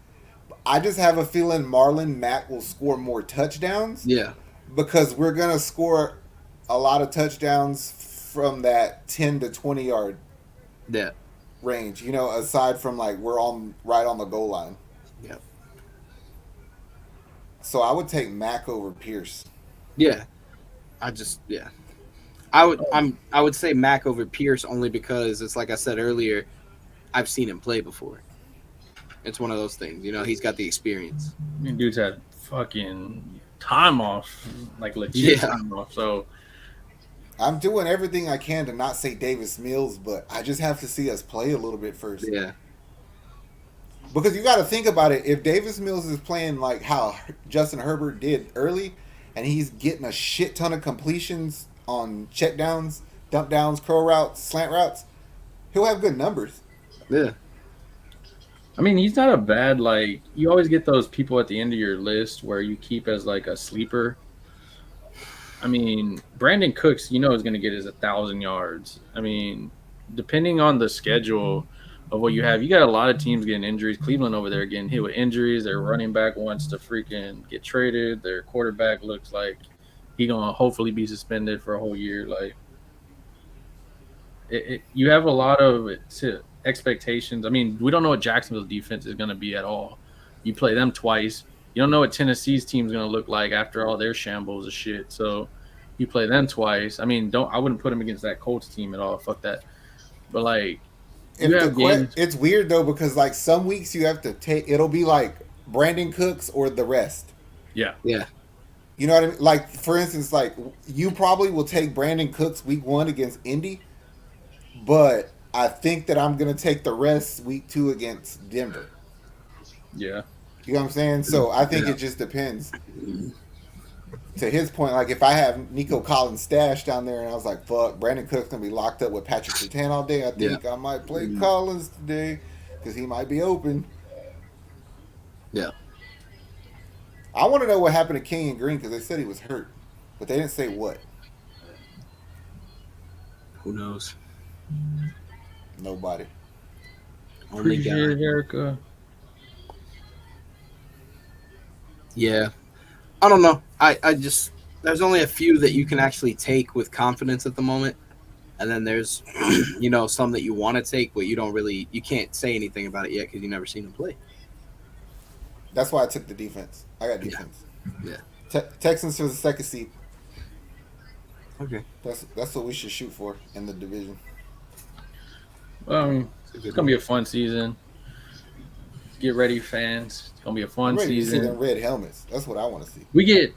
I just have a feeling Marlon Mack will score more touchdowns. yeah, Because we're gonna score a lot of touchdowns from that 10 to 20 yard yeah, range. Aside from like we're right on the goal line. yeah, So I would take Mack over Pierce. yeah. I would say Mack over Pierce only because it's like I said earlier, I've seen him play before. It's one of those things, he's got the experience. I mean, dude's had fucking time off, like legit time off. So I'm doing everything I can to not say Davis Mills, but I just have to see us play a little bit first. Yeah, Because you got to think about it. If Davis Mills is playing like how Justin Herbert did early, and he's getting a shit ton of completions on check downs, dump downs, curl routes, slant routes, he'll have good numbers. yeah, I mean, he's not a bad like. You always get those people at the end of your list where you keep as like a sleeper. I mean, Brandon Cooks, is going to get his 1,000 yards. I mean, depending on the schedule of what you have, you got a lot of teams getting injuries. Cleveland over there getting hit with injuries. Their running back wants to freaking get traded. Their quarterback looks like he gonna hopefully be suspended for a whole year. Like, you have a lot of expectations. I mean, we don't know what Jacksonville's defense is going to be at all. You play them twice. You don't know what Tennessee's team is going to look like after all their shambles of shit. So you play them twice. I mean, I wouldn't put them against that Colts team at all. Fuck that. But like, It's weird though because like some weeks you have to it'll be like Brandon Cooks or the rest. yeah. You know what I mean? Like for instance, like you probably will take Brandon Cooks week 1 against Indy, but I think that I'm gonna take the rest week 2 against Denver. Yeah. You know what I'm saying? So I think it just depends. to his point, like if I have Nico Collins stashed down there, and I was like, "Fuck, Brandon Cook's gonna be locked up with Patrick Surtain all day," I think I might play Collins today because he might be open. Yeah. I want to know what happened to Kenyon Green because they said he was hurt, but they didn't say what. Who knows? Nobody. Only Appreciate God. Erica. Yeah. I don't know. I just there's only a few that you can actually take with confidence at the moment. And then there's some that you want to take, but you can't say anything about it yet because you never seen them play. That's why I took the defense. I got defense. Yeah. Texans for the second seed. Okay. That's what we should shoot for in the division. Well, I mean, it's gonna be a fun season. Get ready, fans. It's gonna be a fun I'm ready season. to see them red helmets. That's what I want to see. We get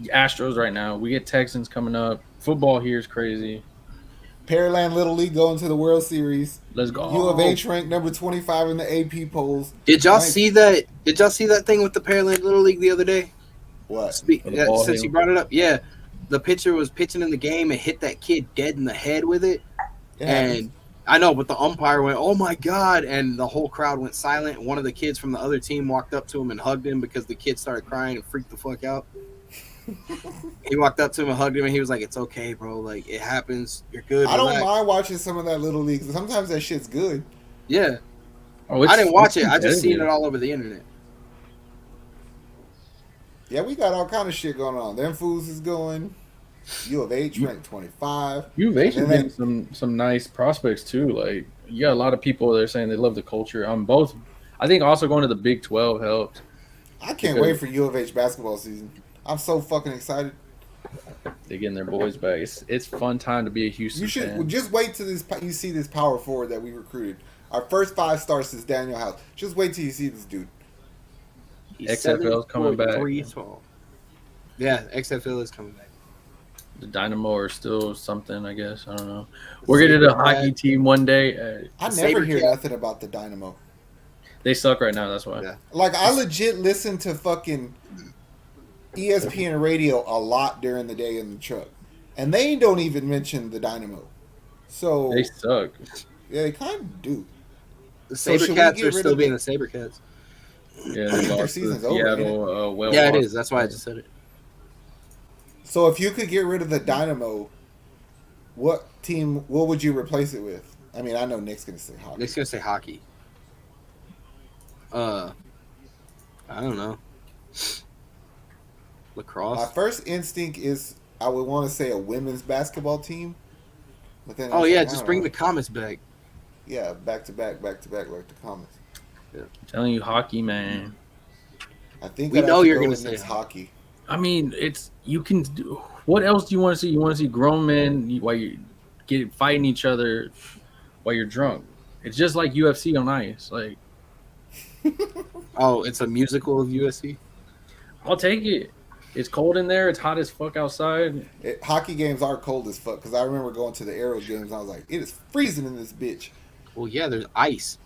Astros right now. We get Texans coming up. Football here is crazy. Pearland Little League going to the World Series. Let's go. U of H ranked number 25 in the AP polls. Did y'all see that? Did y'all see that thing with the Pearland Little League the other day? What? Since you brought it up, yeah, the pitcher was pitching in the game and hit that kid dead in the head with it. Yeah. And I know, but the umpire went, "Oh my God!" and the whole crowd went silent. One of the kids from the other team walked up to him and hugged him because the kid started crying and freaked the fuck out. He walked up to him and hugged him, and he was like, "It's okay, bro. Like, it happens. You're good." I don't mind watching some of that Little League. Sometimes that shit's good. Yeah. Oh, I didn't watch it. I just seen it all over the internet. Yeah, we got all kind of shit going on. Them fools is going. U of H ranked 25. U of H is getting some nice prospects too. Like, you got a lot of people that are saying they love the culture. I think also going to the Big 12 helped. I can't wait for U of H basketball season. I'm so fucking excited. They're getting their boys back. It's fun time to be a Houston You should fan. just wait till you see this power forward that we recruited. Our first 5 stars is Daniel House. Just wait till you see this dude. XFL is coming back. 7'3" Yeah, XFL is coming back. The Dynamo are still something, I guess. I don't know. We're getting a hockey team one day. I never hear nothing about the Dynamo. They suck right now. That's why. Yeah. Like, I legit listen to fucking ESPN radio a lot during the day in the truck. And they don't even mention the Dynamo. So They suck. Yeah, they kind of do. The So should we Sabercats get are rid still of being the Sabercats. Yeah, they Their lost to season's over, Seattle. Yeah, it is. That's why I just said it. So if you could get rid of the Dynamo, what would you replace it with? I mean, I know Nick's going to say hockey. Nick's gonna say hockey. I don't know. Lacrosse. My first instinct is I would want to say a women's basketball team. But then Oh yeah, just bring the Comets back. Yeah, back to back like the Comets. I'm telling you, hockey, man. I think We I'd have know to you're go gonna with say Nick's hockey. I mean, you can do. What else do you want to see? You want to see grown men while you fighting each other while you're drunk. It's just like UFC on ice. Like, Oh, it's a musical of USC. I'll take it. It's cold in there. It's hot as fuck outside. Hockey games are cold as fuck because I remember going to the Arrow games and I was like, it is freezing in this bitch. Well, yeah, there's ice.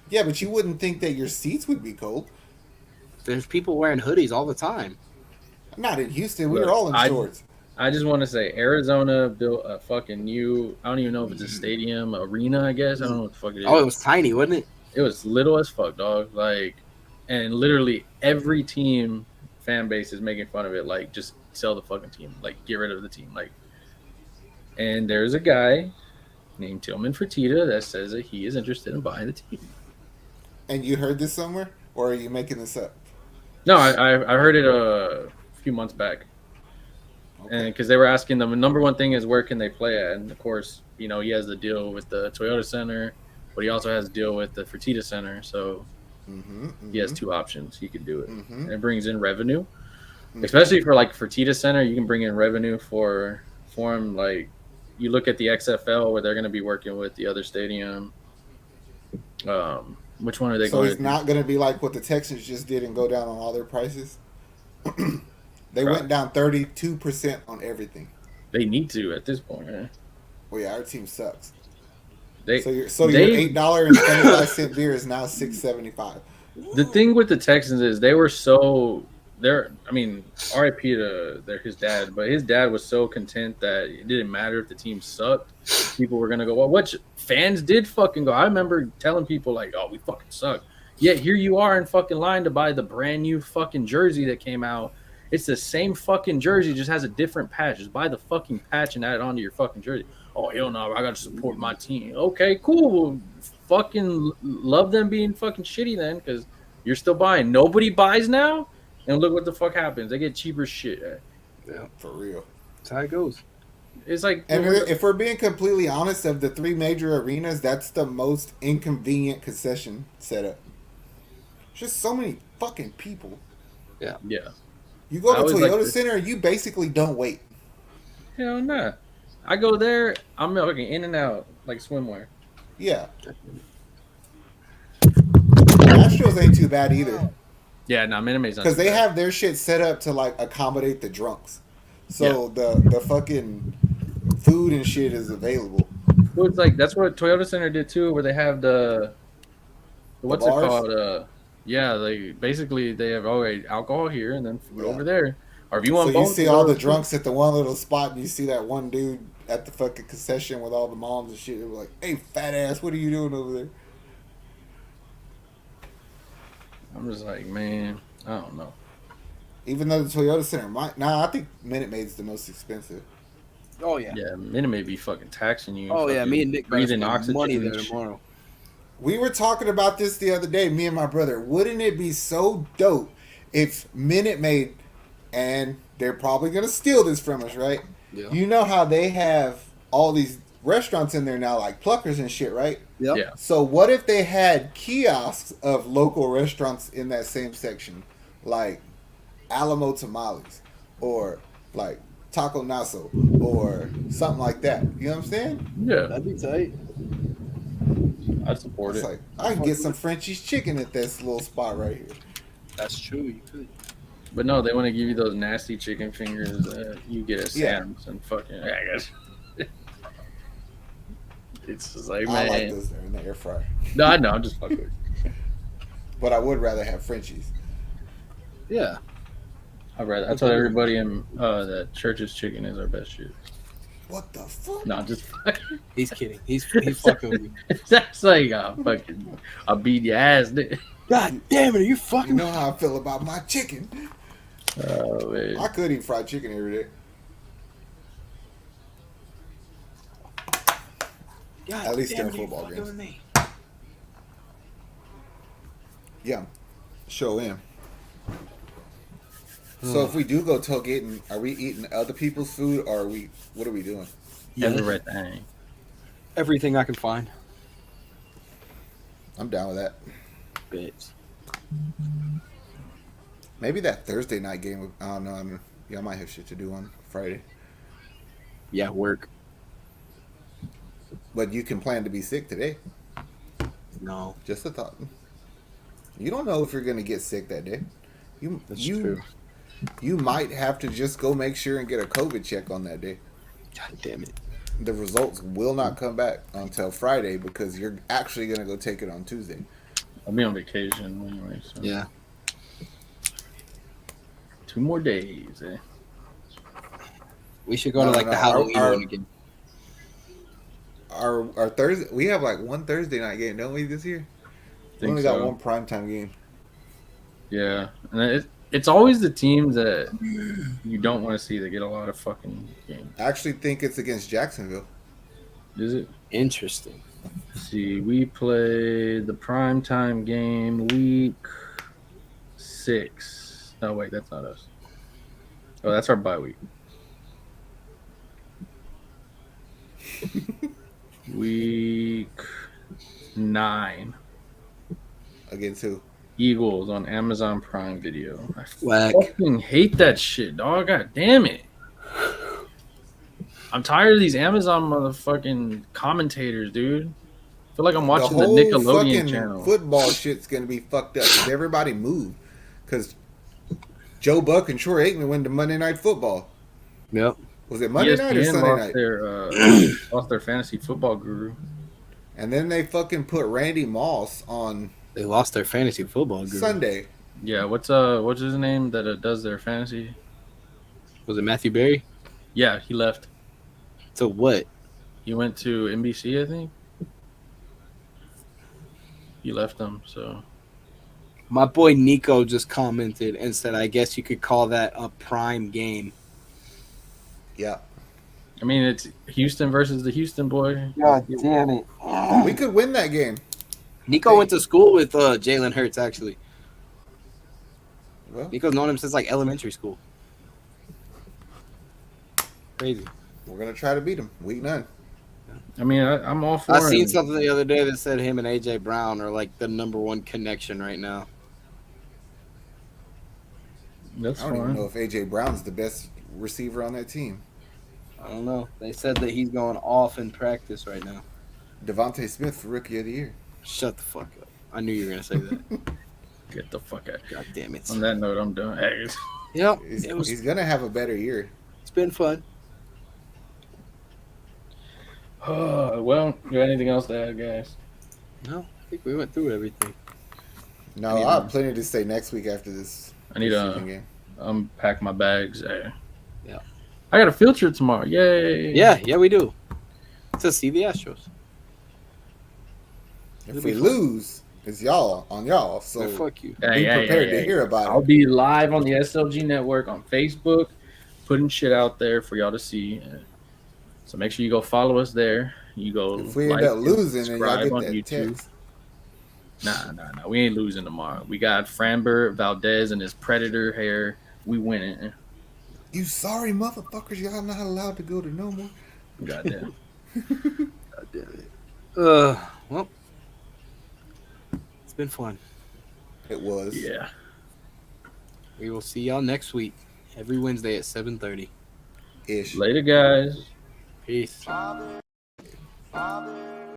Yeah, but you wouldn't think that your seats would be cold. There's people wearing hoodies all the time. Not in Houston. We were all in shorts. I just want to say Arizona built a fucking new, I don't even know if it's a stadium, arena, I guess. I don't know what the fuck it is. Oh, it was tiny, wasn't it? It was little as fuck, dog. Like, and literally every team fan base is making fun of it. Like, just sell the fucking team. Like, get rid of the team. Like, and there's a guy named Tillman Fertitta that says that he is interested in buying the team. And you heard this somewhere? Or are you making this up? No, I heard it a few months back. Okay. And because they were asking them, the number one thing is where can they play at? And of course, you know, he has the deal with the Toyota Center, but he also has a deal with the Fertitta Center. So he has two options. He could do it. And it brings in revenue, especially for like Fertitta Center. You can bring in revenue for him. Like, you look at the XFL where they're going to be working with the other stadium. Which one are they going to do? So it's not going to be like what the Texans just did and go down on all their prices? They went down 32% on everything. They need to at this point, man. Well, yeah, our team sucks. Your your $8.75 beer is now $6.75. The thing with the Texans is they were so I mean, RIP to his dad, but his dad was so content that it didn't matter if the team sucked. People were gonna go. Well, which fans did fucking go. I remember telling people like, "Oh, we fucking suck." Yet here you are in fucking line to buy the brand new fucking jersey that came out. It's the same fucking jersey, just has a different patch. Just buy the fucking patch and add it onto your fucking jersey. Oh, hell no, I got to support my team. Okay, cool. Well, fucking love them being fucking shitty then, because you're still buying. Nobody buys now, and look what the fuck happens. They get cheaper shit. Yeah, For real. that's how it goes. It's like, And if we're being completely honest, of the 3 major arenas, that's the most inconvenient concession setup. Just so many fucking people. yeah. You go I to always Toyota like this. Center, you basically don't wait. Hell nah. I go there, I'm fucking in and out like swimwear. Yeah. Astros ain't too bad either. Yeah, nah, Minute Maid's not Because too they bad. have their shit set up to like accommodate the drunks. So the fucking food and shit is available. Well, it's like that's what Toyota Center did too, where they have the what's it bars? called? Yeah, they have already alcohol here and then food Yeah. over there. Or if you So want you both, see you all go the to- drunks at the one little spot, and you see that one dude at the fucking concession with all the moms and shit. They're like, "Hey, fat ass, what are you doing over there?" I'm just like, man, I don't know. Even though the Toyota Center might, I think Minute Maid's the most expensive. Oh yeah. Yeah, Minute Maid be fucking taxing you. Oh yeah. fucking Me and Nick breathing got oxygen money and there shit. tomorrow. We were talking about this the other day, me and my brother. Wouldn't it be so dope if Minute Maid, and they're probably gonna steal this from us, right? Yeah. You know how they have all these restaurants in there now, like Pluckers and shit, right? Yep. Yeah. So what if they had kiosks of local restaurants in that same section, like Alamo Tamales, or like Taco Naso, or something like that? You know what I'm saying? Yeah, That'd be tight. I support It's it. like I can get some Frenchie's chicken at this little spot right here. That's true. You could. But no, they want to give you those nasty chicken fingers that you get at Yeah. Sam's and fucking. I guess. It's just like, I man. like those there in the air fryer, No, I know. I'm just fucking. but I would rather have Frenchies. Yeah. I told everybody that Church's chicken is our best shit. What the fuck? No, just fucking. He's kidding. He's fucking with you. That's like I'll beat your ass, dude. God damn it! Are you You fucking? know how I feel about my chicken. Oh man. I could eat fried chicken every day. God At least damn during it, are you football fucking games. with me? Yeah, show in. So if we do go tailgating, are we eating other people's food, or what are we doing? Everything. Everything I can find. I'm down with that. Bitch. Maybe that Thursday night game. I don't know. Yeah, I might have shit to do on Friday. Yeah, work. But you can plan to be sick today. No, Just a thought. You don't know if you're gonna get sick that day. that's true. You might have to just go make sure and get a COVID check on that day. God damn it. The results will not come back until Friday because you're actually gonna go take it on Tuesday. I'll be on vacation anyway. So. Yeah. 2 more days. We should go No, to like no, the Halloween our- one again. Our Thursday, we have like one Thursday night game, don't we, this year? We Think only so. got one primetime game. Yeah, and it's always the teams that you don't want to see that get a lot of fucking games. I actually think it's against Jacksonville. Is it? Interesting. Let's see, we played the primetime game week 6. No, wait, that's not us. Oh, that's our bye week. Week 9. Against who? Eagles on Amazon Prime Video. I Whack. fucking hate that shit, dog. God damn it. I'm tired of these Amazon motherfucking commentators, dude. I feel like I'm watching the, whole Nickelodeon fucking channel. football shit's gonna be fucked up because everybody moved. Because Joe Buck and Troy Aikman went to Monday Night Football. Yep. Was it Monday night or ESPN Sunday lost night? lost their fantasy football guru. And then they fucking put Randy Moss on They lost their fantasy football group. Sunday. Yeah, what's his name that does their fantasy? Was it Matthew Berry? Yeah, he left. So what? He went to NBC, I think. He left them, so My boy Nico just commented and said, "I guess you could call that a prime game." Yeah. I mean it's Houston versus the Houston boy. God damn it! We could win that game. Nico went to school with Jalen Hurts. Actually, Well, Nico's known him since like elementary school. Crazy. we're gonna try to beat them. Week 9. I mean, I'm all for I him. seen something the other day that said him and AJ Brown are like the number one connection right now. That's I don't even fine. know if AJ Brown's the best receiver on that team. I don't know. They said that he's going off in practice right now. Devontae Smith for Rookie of the Year. Shut the fuck up. I knew you were gonna say that. Get the fuck out. God damn it. On that note, I'm done. Hey, Yep. He's gonna have a better year. It's been fun. well, you got anything else to add, guys? No, I think we went through everything. No, I have plenty to say next week after this. I need season to game. unpack my bags. Hey. Yeah. I got a field trip tomorrow. Yay! Yeah, we do. To see the Astros. If we lose, it's y'all on y'all. So fuck you. Hey, be prepared to hear about I'll it. be live on the SLG network on Facebook, putting shit out there for y'all to see. So make sure you go follow us there. You go. If we end up losing, then y'all get that text. Nah. We ain't losing tomorrow. We got Framber Valdez and his Predator hair. We winning. You sorry motherfuckers, y'all not allowed to go to no more. Goddamn. God damn it. Well, it's been fun. It was. Yeah. We will see y'all next week, every Wednesday at 7:30. Ish. Later, guys. Peace. Bobby.